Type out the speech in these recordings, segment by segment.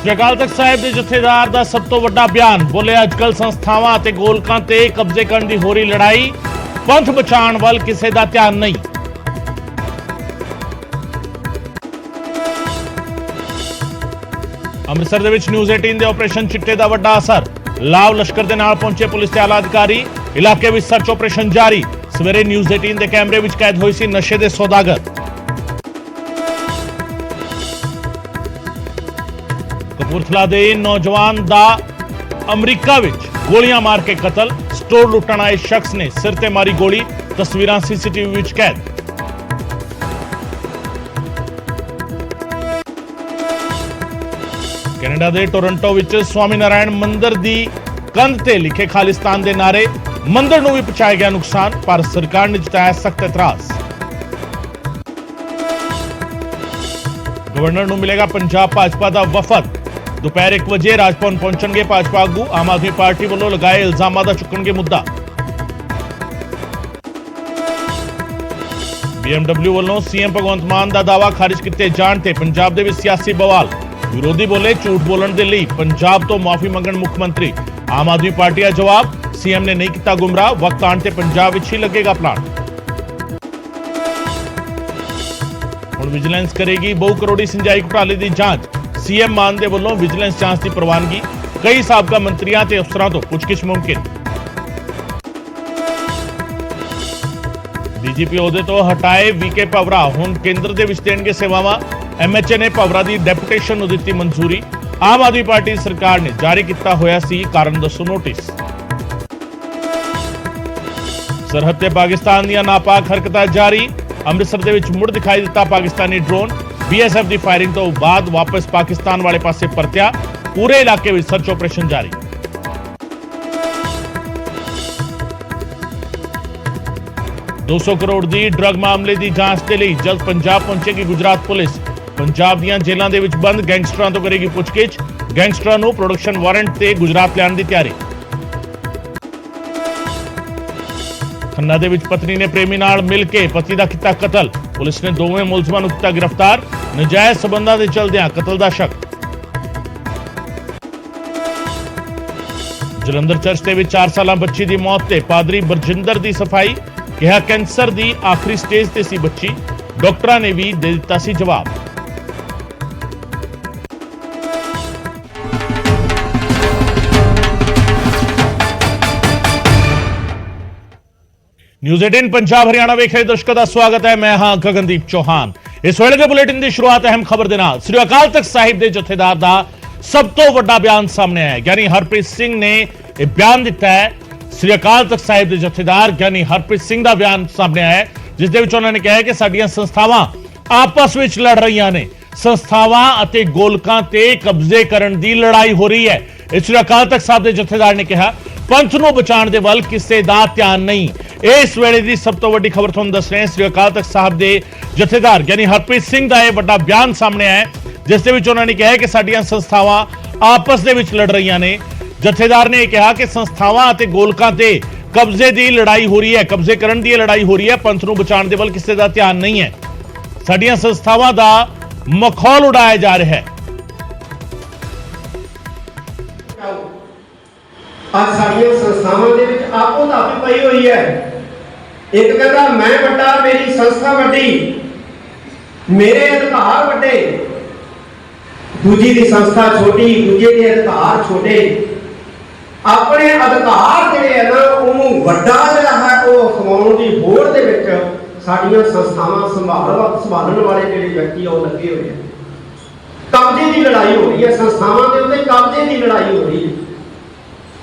श्री अकाल तख्त साहिब के जथेदार का सब तो वड्डा बयान, बोले अजकल संस्थावां ते गोलकां ते कब्जे करन दी हो रही लड़ाई, पंथ बचाण वल किसे दा ध्यान नहीं। अमृतसर दे विच न्यूज़ 18 दे ऑपरेशन चिट्टे दा वड्डा असर, लाव लश्कर दे नाल पहुंचे पुलिस ते आला अधिकारी, इलाके विच सर्च ऑपरेशन जारी। सवेरे न्यूज़ 18 दे कैमरे विच कैद होई सी नशे दे सौदागर। कपूरथला दे नौजवान दा अमरीका विच गोलियां मार के कतल, स्टोर लुट्टण आए शख्स ने सिर ते मारी गोली, तस्वीरां सीसीटीवी विच कैद। कनाडा दे टोरंटो विच स्वामी नारायण मंदिर दी कंध ते लिखे खालिस्तान दे नारे, मंदिर नूं भी पहुंचाया गया नुकसान, पर सरकार ने जताया सख्त एतराज। गवर्नर नूं मिलेगा पंजाब भाजपा दा वफद, दोपहर 1 बजे राजभवन पहुंचणगे भाजपा आगू, आम आदमी पार्टी वालों लगाए इल्जामां दा चुकणगे मुद्दा। बीएमडब्ल्यू वालों सीएम भगवंत मान दा दावा खारिज किते जाण ते पंजाब दे विच सियासी बवाल, विरोधी बोले झूठ बोलण दे लई पंजाब तो माफी मंगण मुख मंत्री। आम आदमी पार्टी का जवाब, सीएम ने नहीं किया गुमराह, वक्त आने ते पंजाब विच ही लगेगा प्लान। हुण विजिलेंस करेगी बहु करोड़ी सिंचाई घोटाले की जांच, सीएम मान दे वल्लों विजिलेंस जांच की प्रवानगी, कई साबका मंत्रियों ते अफसरां तो पुछगिछ मुमकिन। डीजीपी ओहदे तो हटाए वीके पवरा, हुण केंद्र दे विच देणगे सेवावां। एमएचए ने पवरा की डेपुटेशन नूं दित्ती मंजूरी, आम आदमी पार्टी सरकार ने जारी किया होया सी कारण दसो नोटिस। सरहद ते पाकिस्तान दीयां नापाक हरकतां जारी, अमृतसर दे विच मुड़ दिखाई दिता पाकिस्तानी ड्रोन, बीएसएफ की फायरिंग तो बाद वापस पाकिस्तान वाले पासे परत्या, पूरे इलाके में सर्च ऑपरेशन जारी। $200 करोड़ की ड्रग मामले की जांच के लिए जल्द पंजाब पहुंचेगी गुजरात पुलिस, पंजाब दीयां जेलों के विच बंद गैंगस्टरां तो करेगी पुछगिछ, गैंगस्टरां नूं प्रोडक्शन वारंट ते गुजरात लियाण दी तैयारी। खन्ना दे विच पत्नी ने प्रेमी नाल मिल के पति दा किता कतल, पुलिस ने दोवें मुलजमां नूं किता गिरफ्तार, नजायज संबंधां दे चलदिआं कतल दा शक। जलंधर चर्च दे विच 4 साला बच्ची दी मौत ते पादरी बरजिंदर दी सफाई, कहा कैंसर दी आखिरी स्टेज ते सी बच्ची, डॉक्टरां ने भी दे दिता सी जवाब। न्यूज़ 18 पंजाब हरियाणा वेख रहे दर्शकों का स्वागत है, मैं हां गगनदीप चौहान। इस वेले के बुलेटिन की शुरुआत अहम खबर दे नाल, श्री अकाल तख्त साहिब के जथेदार का सब तो वड्डा बयान सामने आया, यानी हरप्रीत सिंह ने यह बयान दिता है। श्री अकाल तख्त साहिब के जथेदार यानी हरप्रीत सिंह का बयान सामने आया, जिस दे विच उन्होंने कहा कि साडियां संस्थावां आपस में लड़ रही ने, संस्थावां अते गोलकां ते कब्जे करन दी लड़ाई हो रही है। श्री अकाल तख्त साहिब के जथेदार ने कहा पंथ नूं बचाण दे वल किसे दा ध्यान नहीं। इस वेले की सब तो वड्डी खबर तुहानूं दस रहे हैं, श्री अकाल तख्त साहिब के जथेदार यानी हरप्रीत सिंह का यह वड्डा बयान सामने आया, जिस दे विच उन्होंने कहा कि साडियां संस्थावां आपस दे विच लड़ रही ने। जथेदार ने कहा कि संस्थावां अते गोलकां ते कब्जे की लड़ाई हो रही है, कब्जे करन दी लड़ाई हो रही है, पंथ नूं बचाण दे वल किसे दा ध्यान नहीं है, साडियां संस्थावां दा मखौल उड़ाया जा रहा है। आज साडियां संस्थावां दे विच आपो धापी पई हुई है, एक कहता मैं वड्डा, मेरी संस्था वड्डी, मेरे अधिकार वड्डे, दूजी दी संस्था छोटी, दूजे दे अधिकार छोटे। अपने अधिकार जिहड़े है ना ओनू वड्डा जिहड़ा है वो खवाउण दी होड़ दे विच साडियां संस्थावां संभालण वाले जिहड़े व्यक्ति वो लगे हुए हैं। कब्जे की लड़ाई हो रही है, संस्थावां दे उत्ते कब्जे की लड़ाई हो रही है।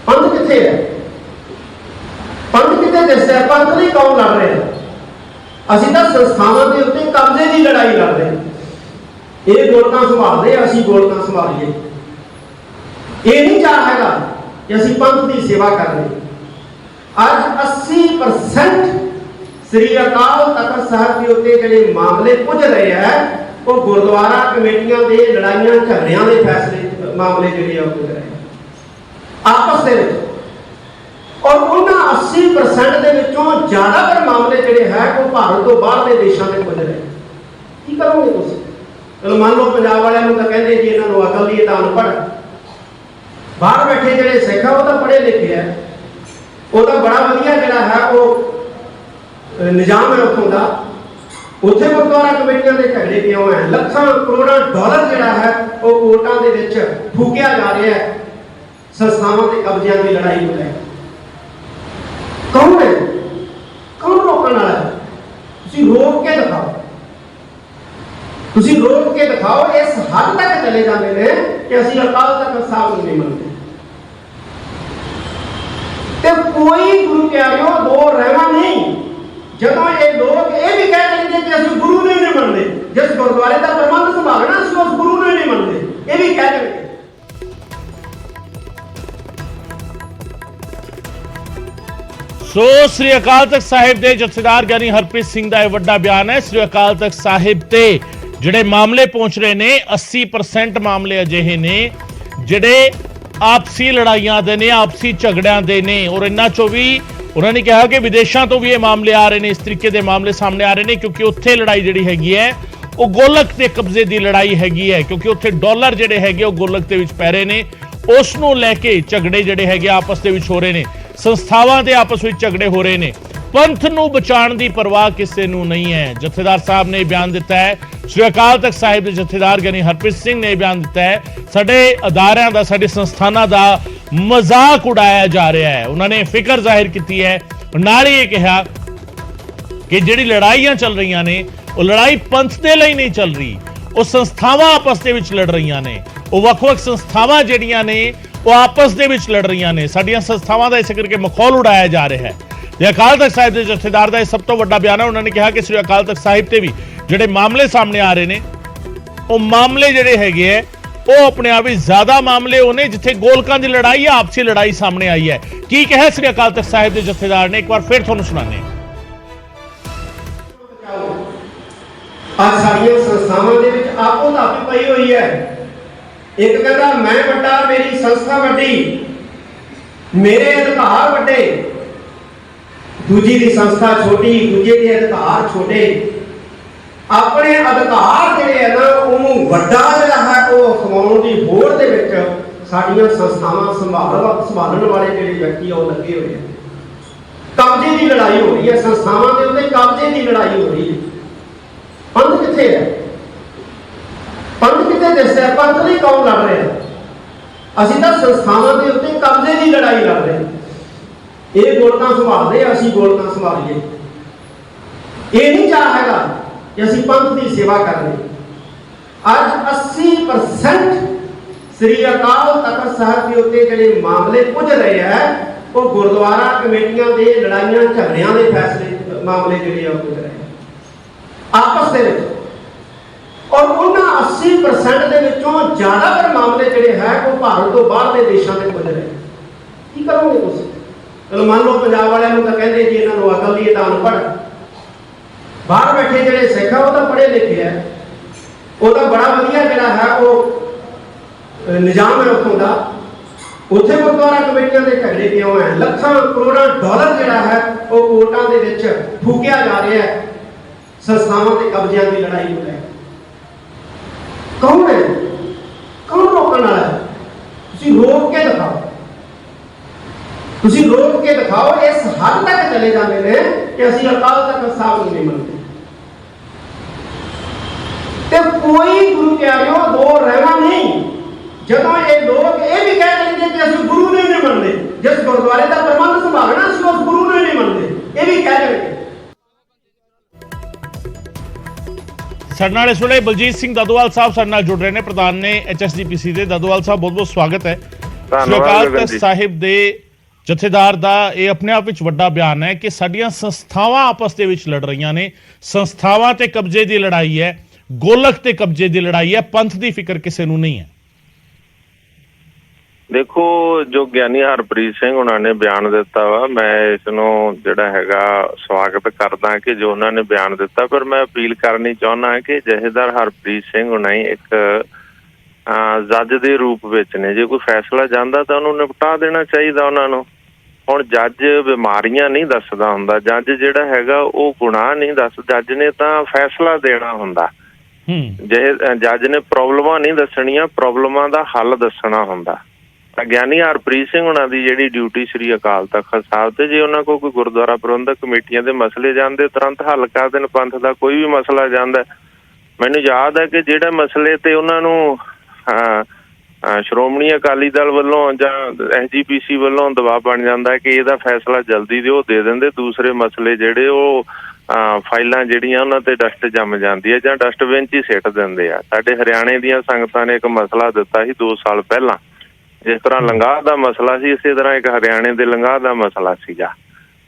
पंथ किथे है, पंथ किथे दिसदा है, पंथ नहीं कौन लड़ रहे हैं, असीं तां संस्थावां दे उत्ते कब्जे की लड़ाई लड़ रहे हैं। ये गोलकां संभाल रहे, असीं गोलकां संभालीए, ये नहीं चाह हैगा कि असीं पंथ की सेवा कर रहे। अज 80% श्री अकाल तख्त साहिब के उत्ते जिहड़े मामले पुज रहे हैं वो गुरुद्वारा कमेटियां दे लड़ाइयां झगड़ियां दे फैसले मामले जिहड़े आ पुज रहे आपस दे विच, और उन्हां 80% दे विचों ज्यादातर मामले जिहड़े है वो भारत तो बाहर के देशों में पुज रहे। की करोगे तुसीं? ਚਲੋ ਮੰਨ ਲਓ ਪੰਜਾਬ ਵਾਲਿਆਂ ਨੂੰ ਤਾਂ ਕਹਿੰਦੇ ਜੀ ਇਹਨਾਂ ਨੂੰ ਅਕਲ ਨਹੀਂ, ਤਾਂ ਅਨਪੜ੍ਹ। ਬਾਹਰ ਬੈਠੇ ਜਿਹੜੇ ਸਿੱਖ ਆ ਉਹ ਤਾਂ ਪੜ੍ਹੇ ਲਿਖੇ ਆ, ਉਹ ਤਾਂ ਬੜਾ ਵਧੀਆ ਜਿਹੜਾ ਹੈ ਉਹ ਨਿਜ਼ਾਮ ਹੈ ਉੱਥੋਂ ਦਾ। ਉੱਥੇ ਗੁਰਦੁਆਰਾ ਕਮੇਟੀਆਂ ਦੇ ਝਗੜੇ ਕਿਉਂ ਹੈ? ਲੱਖਾਂ ਕਰੋੜਾਂ ਡਾਲਰ ਜਿਹੜਾ ਹੈ ਉਹ ਕੋਰਟਾਂ ਦੇ ਵਿੱਚ ਫੂਕਿਆ ਜਾ ਰਿਹਾ ਹੈ ਸੰਸਥਾਵਾਂ ਤੇ ਕਬਜ਼ਿਆਂ ਦੀ ਲੜਾਈ ਨੂੰ ਲੈ ਕੇ। ਕੌਣ ਹੈ? ਕੌਣ ਰੋਕਣ ਵਾਲਾ ਹੈ? ਤੁਸੀਂ ਰੋਕ ਕੇ ਦਿਖਾਓ, ਤੁਸੀਂ ਰੋਕ ਕੇ ਦਿਖਾਓ। ਇਸ ਹੱਦ ਤੱਕ ਚਲੇ ਜਾਂਦੇ ਨੇ ਕਿ ਅਸੀਂ ਅਕਾਲ ਤਖਤ ਸਾਹਿਬ ਨੂੰ ਨਹੀਂ ਮੰਨਦੇ। ਤੇ ਕੋਈ ਗੁਰੂ ਪਿਆਰਿਓ ਦੋ ਰਹਿਣਾ ਨਹੀਂ ਜਦੋਂ ਇਹ ਲੋਕ ਇਹ ਵੀ ਕਹਿ ਦਿੰਦੇ ਕਿ ਅਸੀਂ ਗੁਰੂ ਨੂੰ ਨਹੀਂ ਮੰਨਦੇ, ਜਿਸ ਗੁਰਦੁਆਰੇ ਦਾ ਪ੍ਰਬੰਧ ਸੰਭਾਲਣਾ ਅਸੀਂ ਉਸ ਗੁਰੂ ਨੂੰ ਨਹੀਂ ਮੰਨਦੇ, ਇਹ ਵੀ ਕਹਿ ਦੇਣਗੇ। ਸੋ ਸ੍ਰੀ ਅਕਾਲ ਤਖਤ ਸਾਹਿਬ ਦੇ ਜਥੇਦਾਰ ਗਿਆਨੀ ਹਰਪ੍ਰੀਤ ਸਿੰਘ ਦਾ ਇਹ ਵੱਡਾ ਬਿਆਨ ਹੈ। ਸ੍ਰੀ ਅਕਾਲ ਤਖਤ ਸਾਹਿਬ ਤੇ ਜਿਹੜੇ ਮਾਮਲੇ ਪਹੁੰਚ ਰਹੇ ਨੇ, 80% ਮਾਮਲੇ ਅਜਿਹੇ ਨੇ ਜਿਹੜੇ ਆਪਸੀ ਲੜਾਈਆਂ ਦੇ ਨੇ, ਆਪਸੀ ਝਗੜਿਆਂ ਦੇ ਨੇ। ਔਰ ਇਹਨਾਂ ਚੋਂ ਵੀ ਉਹਨਾਂ ਨੇ ਕਿਹਾ ਕਿ ਵਿਦੇਸ਼ਾਂ ਤੋਂ ਵੀ ਇਹ ਮਾਮਲੇ ਆ ਰਹੇ ਨੇ, ਇਸ ਤਰੀਕੇ ਦੇ ਮਾਮਲੇ ਸਾਹਮਣੇ ਆ ਰਹੇ ਨੇ, ਕਿਉਂਕਿ ਉੱਥੇ ਲੜਾਈ ਜਿਹੜੀ ਹੈਗੀ ਹੈ ਉਹ ਗੋਲਕ ਤੇ ਕਬਜ਼ੇ ਦੀ ਲੜਾਈ ਹੈਗੀ ਹੈ, ਕਿਉਂਕਿ ਉੱਥੇ ਡਾਲਰ ਜਿਹੜੇ ਹੈਗੇ ਉਹ ਗੋਲਕ ਦੇ ਵਿੱਚ ਪੈ ਰਹੇ ਨੇ। ਉਸ ਨੂੰ ਲੈ ਕੇ ਝਗੜੇ ਜਿਹੜੇ ਹੈਗੇ ਆਪਸ ਦੇ ਵਿੱਚ ਹੋ ਰਹੇ ਨੇ, ਸੰਸਥਾਵਾਂ ਦੇ ਆਪਸ ਵਿੱਚ ਝਗੜੇ ਹੋ ਰਹੇ ਨੇ। ਪੰਥ ਨੂੰ ਬਚਾਉਣ ਦੀ ਪਰਵਾਹ ਕਿਸੇ ਨੂੰ ਨਹੀਂ ਹੈ। ਜਥੇਦਾਰ ਸਾਹਿਬ ਨੇ ਬਿਆਨ ਦਿੱਤਾ ਹੈ, ਸ੍ਰੀ ਅਕਾਲ ਤਖਤ ਸਾਹਿਬ ਦੇ ਜਥੇਦਾਰ ਗਿਆਨੀ ਹਰਪ੍ਰੀਤ ਸਿੰਘ ਨੇ ਬਿਆਨ ਦਿੱਤਾ ਹੈ, ਸਾਡੇ ਅਦਾਰਿਆਂ ਦਾ, ਸਾਡੇ ਸੰਸਥਾਨਾਂ ਦਾ ਮਜ਼ਾਕ ਉਡਾਇਆ ਜਾ ਰਿਹਾ ਹੈ। ਉਹਨਾਂ ਨੇ ਫਿਕਰ ਜ਼ਾਹਿਰ ਕੀਤੀ ਹੈ, ਨਾਲ ਹੀ ਇਹ ਕਿਹਾ ਕਿ ਜਿਹੜੀ ਲੜਾਈਆਂ ਚੱਲ ਰਹੀਆਂ ਨੇ ਉਹ ਲੜਾਈ ਪੰਥ ਦੇ ਲਈ ਨਹੀਂ ਚੱਲ ਰਹੀ, ਉਹ ਸੰਸਥਾਵਾਂ ਆਪਸ ਦੇ ਵਿੱਚ ਲੜ ਰਹੀਆਂ ਨੇ, ਉਹ ਵੱਖ-ਵੱਖ ਸੰਸਥਾਵਾਂ ਜਿਹੜੀਆਂ ਨੇ ਉਹ ਆਪਸ ਦੇ ਵਿੱਚ ਲੜ ਰਹੀਆਂ ਨੇ। ਸਾਡੀਆਂ ਸੰਸਥਾਵਾਂ ਦਾ ਇਸੇ ਕਰਕੇ ਮਖੌਲ ਉਡਾਇਆ ਜਾ ਰਿਹਾ ਹੈ। ਤੇ ਅਕਾਲ ਤਖਤ ਸਾਹਿਬ ਦੇ ਜਥੇਦਾਰ ਦਾ ਇਹ ਸਭ ਤੋਂ ਵੱਡਾ ਬਿਆਨ ਹੈ। ਉਹਨਾਂ ਨੇ ਕਿਹਾ ਕਿ ਸ੍ਰੀ ਅਕਾਲ ਤਖਤ ਸਾਹਿਬ ਤੇ ਵੀ ਜਿਹੜੇ ਮਾਮਲੇ ਸਾਹਮਣੇ ਆ ਰਹੇ ਨੇ, ਉਹ ਮਾਮਲੇ ਜਿਹੜੇ ਹੈਗੇ ਹੈ ਉਹ ਆਪਣੇ ਆਪ ਹੀ ਜ਼ਿਆਦਾ ਮਾਮਲੇ ਉਹ ਨੇ ਜਿੱਥੇ ਗੋਲਕਾਂ ਦੀ ਲੜਾਈ ਹੈ, ਆਪਸੀ ਲੜਾਈ ਸਾਹਮਣੇ ਆਈ ਹੈ। ਕੀ ਕਿਹਾ ਸ੍ਰੀ ਅਕਾਲ ਤਖਤ ਸਾਹਿਬ ਦੇ ਜਥੇਦਾਰ ਨੇ, ਇੱਕ ਵਾਰ ਫਿਰ ਤੁਹਾਨੂੰ ਸੁਣਾਉਂਦੇ ਹਾਂ। ਅੱਜ ਸਾਡੀਆਂ ਸੰਸਥਾਵਾਂ ਦੇ ਵਿੱਚ ਆਪੋ ਧਾਪੀ ਪਈ ਹੋਈ ਹੈ। ਇੱਕ ਕਹਿੰਦਾ ਮੈਂ ਵੱਡਾ, ਮੇਰੀ ਸੰਸਥਾ ਵੱਡੀ, ਮੇਰੇ ਅਧਿਕਾਰ ਵੱਡੇ। ਦੂਜੀ ਦੀ ਸੰਸਥਾ ਛੋਟੀ, ਦੂਜੇ ਦੇ ਅਧਿਕਾਰ ਛੋਟੇ। ਆਪਣੇ ਅਧਿਕਾਰ ਜਿਹੜੇ ਆ ਨਾ ਉਹਨੂੰ ਵੱਡਾ ਜਿਹੜਾ ਹੈ ਉਹ ਖਵਾਉਣ ਦੀ ਹੋੜ ਦੇ ਵਿੱਚ ਸਾਡੀਆਂ ਸੰਸਥਾਵਾਂ ਸੰਭਾਲਣ ਵਾਲੇ ਜਿਹੜੇ ਵਿਅਕਤੀ ਉਹ ਲੱਗੇ ਹੋਏ ਆ। ਕਬਜ਼ੇ ਦੀ ਲੜਾਈ ਹੋ ਰਹੀ ਹੈ, ਸੰਸਥਾਵਾਂ ਦੇ ਉੱਤੇ ਕਬਜ਼ੇ ਦੀ ਲੜਾਈ ਹੋ ਰਹੀ ਹੈ। ਪੰਥ ਕਿੱਥੇ ਹੈ? ਪੰਥ ਕਿੱਥੇ ਦਿਸਦਾ ਹੈ? ਪੰਥ ਲਈ ਕੌਣ ਲੜ ਰਿਹਾ? ਅਸੀਂ ਤਾਂ ਸੰਸਥਾਵਾਂ ਦੇ ਉੱਤੇ ਕਬਜ਼ੇ ਦੀ ਲੜਾਈ ਲੜ ਰਹੇ। ਇਹ ਗੋਲਕਾਂ ਸੰਭਾਲਦੇ, ਅਸੀਂ ਗੋਲਕਾਂ ਸੰਭਾਲੀਏ। ਇਹ ਨਹੀਂ ਚਾਹ ਹੈਗਾ ਕਿ ਅਸੀਂ ਪੰਥ ਦੀ ਸੇਵਾ ਕਰੀਏ। ਅੱਜ 80% ਸ੍ਰੀ ਅਕਾਲ ਤਖਤ ਸਾਹਿਬ ਦੇ ਉੱਤੇ ਜਿਹੜੇ ਮਾਮਲੇ ਪੁੱਜ ਰਹੇ ਹੈ ਉਹ ਗੁਰਦੁਆਰਾ ਕਮੇਟੀਆਂ ਦੇ ਲੜਾਈਆਂ ਝਗੜਿਆਂ ਦੇ ਫੈਸਲੇ ਮਾਮਲੇ ਜਿਹੜੇ ਆ ਪੁੱਜ ਰਹੇ ਆਪਸ ਦੇ ਵਿੱਚ। ਔਰ ਉਹਨਾਂ 80% ਦੇ ਵਿੱਚੋਂ ਜ਼ਿਆਦਾਤਰ ਮਾਮਲੇ ਜਿਹੜੇ ਹੈ ਉਹ ਭਾਰਤ ਤੋਂ ਬਾਹਰ ਦੇ ਦੇਸ਼ਾਂ ਦੇ ਪੁੱਜ ਰਹੇ। ਕੀ ਕਰੋਗੇ ਤੁਸੀਂ? ਚਲੋ ਮੰਨ ਲਓ ਪੰਜਾਬ ਵਾਲਿਆਂ ਨੂੰ ਤਾਂ ਕਹਿੰਦੇ ਜੀ ਇਹਨਾਂ ਨੂੰ ਅਕਲ ਨਹੀਂ, ਤਾਂ ਅਨਪੜ੍ਹ। ਬਾਹਰ ਬੈਠੇ ਜਿਹੜੇ ਸਿੱਖ ਆ ਉਹ ਤਾਂ ਪੜ੍ਹੇ ਲਿਖੇ ਆ, ਉਹ ਤਾਂ ਬੜਾ ਵਧੀਆ ਜਿਹੜਾ ਹੈ ਉਹ ਨਿਜ਼ਾਮ ਹੈ ਉੱਥੋਂ ਦਾ। ਉੱਥੇ ਗੁਰਦੁਆਰਾ ਕਮੇਟੀਆਂ ਦੇ ਝਗੜੇ ਕਿਉਂ ਹੈ? ਲੱਖਾਂ ਕਰੋੜਾਂ ਡਾਲਰ ਜਿਹੜਾ ਹੈ ਉਹ ਕੋਰਟਾਂ ਦੇ ਵਿੱਚ ਫੂਕਿਆ ਜਾ ਰਿਹਾ ਹੈ ਸੰਸਥਾਵਾਂ ਤੇ ਕਬਜ਼ਿਆਂ ਦੀ ਲੜਾਈ ਨੂੰ ਲੈ ਕੇ। ਕੌਣ ਹੈ? ਕੌਣ ਰੋਕਣ ਵਾਲਾ ਹੈ? ਤੁਸੀਂ ਰੋਕ ਕੇ ਦਿਖਾਓ, ਤੁਸੀਂ ਰੋਕ ਕੇ ਦਿਖਾਓ। ਇਸ ਹੱਦ ਤੱਕ ਚਲੇ ਜਾਂਦੇ ਨੇ ਕਿ ਅਸੀਂ ਅਕਾਲ ਤਖਤ ਸਾਹਿਬ ਨੂੰ ਨਹੀਂ ਮੰਨਦੇ। ਤੇ ਕੋਈ ਗੁਰੂ ਪਿਆਰਿਓ ਦੋ ਰਹਿਣਾ ਨਹੀਂ ਜਦੋਂ ਇਹ ਲੋਕ ਇਹ ਵੀ ਕਹਿ ਦਿੰਦੇ ਕਿ ਅਸੀਂ ਗੁਰੂ ਨੂੰ ਨਹੀਂ ਮੰਨਦੇ, ਜਿਸ ਗੁਰਦੁਆਰੇ ਦਾ ਪ੍ਰਬੰਧ ਸੰਭਾਲਣਾ ਅਸੀਂ ਉਸ ਗੁਰੂ ਨੂੰ ਨਹੀਂ ਮੰਨਦੇ, ਇਹ ਵੀ ਕਹਿ ਦੇਣਗੇ। ਸਾਡੇ ਨਾਲ ਇਸ ਵੇਲੇ ਬਲਜੀਤ ਸਿੰਘ ਦਾਦੋਵਾਲ ਸਾਹਿਬ ਸਾਡੇ ਨਾਲ ਜੁੜ ਰਹੇ ਨੇ, ਪ੍ਰਧਾਨ ਨੇ HSDPC ਦੇ। ਦਾਦੋਵਾਲ ਸਾਹਿਬ ਬਹੁਤ ਬਹੁਤ ਸਵਾਗਤ ਹੈ। ਸ੍ਰੀ ਅਕਾਲ ਤਖਤ ਸਾਹਿਬ ਦੇ ਜਥੇਦਾਰ ਦਾ ਇਹ ਆਪਣੇ ਆਪ ਵਿੱਚ ਵੱਡਾ ਬਿਆਨ ਹੈ ਕਿ ਸਾਡੀਆਂ ਸੰਸਥਾਵਾਂ ਆਪਸ ਦੇ ਵਿੱਚ ਲੜ ਰਹੀਆਂ ਨੇ, ਸੰਸਥਾਵਾਂ ਤੇ ਕਬਜ਼ੇ ਦੀ ਲੜਾਈ ਹੈ, ਗੋਲਕ ਤੇ ਕਬਜ਼ੇ ਦੀ ਲੜਾਈ ਹੈ, ਪੰਥ ਦੀ ਫਿਕਰ ਕਿਸੇ ਨੂੰ ਨਹੀਂ ਹੈ। ਦੇਖੋ, ਜੋ ਗਿਆਨੀ ਹਰਪ੍ਰੀਤ ਸਿੰਘ ਉਹਨਾਂ ਨੇ ਬਿਆਨ ਦਿੱਤਾ ਵਾ, ਮੈਂ ਇਸ ਨੂੰ ਜਿਹੜਾ ਹੈਗਾ ਸਵਾਗਤ ਕਰਦਾ ਕਿ ਜੋ ਉਹਨਾਂ ਨੇ ਬਿਆਨ ਦਿੱਤਾ। ਪਰ ਮੈਂ ਅਪੀਲ ਕਰਨੀ ਚਾਹੁੰਦਾ ਕਿ ਜਥੇਦਾਰ ਹਰਪ੍ਰੀਤ ਸਿੰਘ ਉਹਨਾਂ ਹੀ ਇੱਕ ਜੱਜ ਦੇ ਰੂਪ ਵਿੱਚ ਨੇ। ਜੇ ਕੋਈ ਫੈਸਲਾ ਜਾਂਦਾ ਤਾਂ ਉਹਨੂੰ ਨਿਪਟਾ ਦੇਣਾ ਚਾਹੀਦਾ ਉਹਨਾਂ ਨੂੰ। ਹੁਣ ਜੱਜ ਬਿਮਾਰੀਆਂ ਨਹੀਂ ਦੱਸਦਾ ਹੁੰਦਾ, ਜੱਜ ਜਿਹੜਾ ਹੈਗਾ ਉਹ ਗੁਨਾਹ ਨਹੀਂ ਦੱਸ, ਜੱਜ ਨੇ ਤਾਂ ਫੈਸਲਾ ਦੇਣਾ ਹੁੰਦਾ। ਜਿਹੇ ਜੱਜ ਨੇ ਪ੍ਰੋਬਲਮਾਂ ਨਹੀਂ ਦੱਸਣੀਆਂ, ਪ੍ਰੋਬਲਮਾਂ ਦਾ ਹੱਲ ਦੱਸਣਾ ਹੁੰਦਾ। ਤਾਂ ਗਿਆਨੀ ਹਰਪ੍ਰੀਤ ਸਿੰਘ ਉਹਨਾਂ ਦੀ ਜਿਹੜੀ ਡਿਊਟੀ ਸ੍ਰੀ ਅਕਾਲ ਤਖ਼ਤ ਸਾਹਿਬ ਤੇ, ਜੇ ਉਹਨਾਂ ਕੋਲ ਕੋਈ ਗੁਰਦੁਆਰਾ ਪ੍ਰਬੰਧਕ ਕਮੇਟੀਆਂ ਦੇ ਮਸਲੇ ਜਾਂਦੇ ਤੁਰੰਤ ਹੱਲ ਕਰ ਦੇਣ। ਪੰਥ ਦਾ ਕੋਈ ਵੀ ਮਸਲਾ ਜਾਂਦਾ, ਮੈਨੂੰ ਯਾਦ ਹੈ ਕਿ ਜਿਹੜੇ ਮਸਲੇ ਤੇ ਉਹਨਾਂ ਨੂੰ ਸ਼੍ਰੋਮਣੀ ਅਕਾਲੀ ਦਲ ਵੱਲੋਂ ਜਾਂ SGPC ਵੱਲੋਂ ਦਬਾਅ ਬਣ ਜਾਂਦਾ ਕਿ ਇਹਦਾ ਫੈਸਲਾ ਜਲਦੀ ਦਿਓ, ਦੇ ਦਿੰਦੇ। ਦੂਸਰੇ ਮਸਲੇ ਜਿਹੜੇ ਉਹ ਫਾਈਲਾਂ ਜਿਹੜੀਆਂ ਉਹਨਾਂ ਤੇ ਡਸਟ ਜੰਮ ਜਾਂਦੀ ਹੈ ਜਾਂ ਡਸਟਬਿਨ 'ਚ ਹੀ ਸਿੱਟ ਦਿੰਦੇ ਆ। ਸਾਡੇ ਹਰਿਆਣੇ ਦੀਆਂ ਸੰਗਤਾਂ ਨੇ ਇੱਕ ਮਸਲਾ ਦਿੱਤਾ ਸੀ 2 ਸਾਲ ਪਹਿਲਾਂ, ਜਿਸ ਤਰ੍ਹਾਂ ਲੰਗਾਹ ਦਾ ਮਸਲਾ ਸੀ, ਇਸੇ ਤਰ੍ਹਾਂ ਇੱਕ ਹਰਿਆਣੇ ਦੇ ਲੰਗਾਹ ਦਾ ਮਸਲਾ ਸੀਗਾ।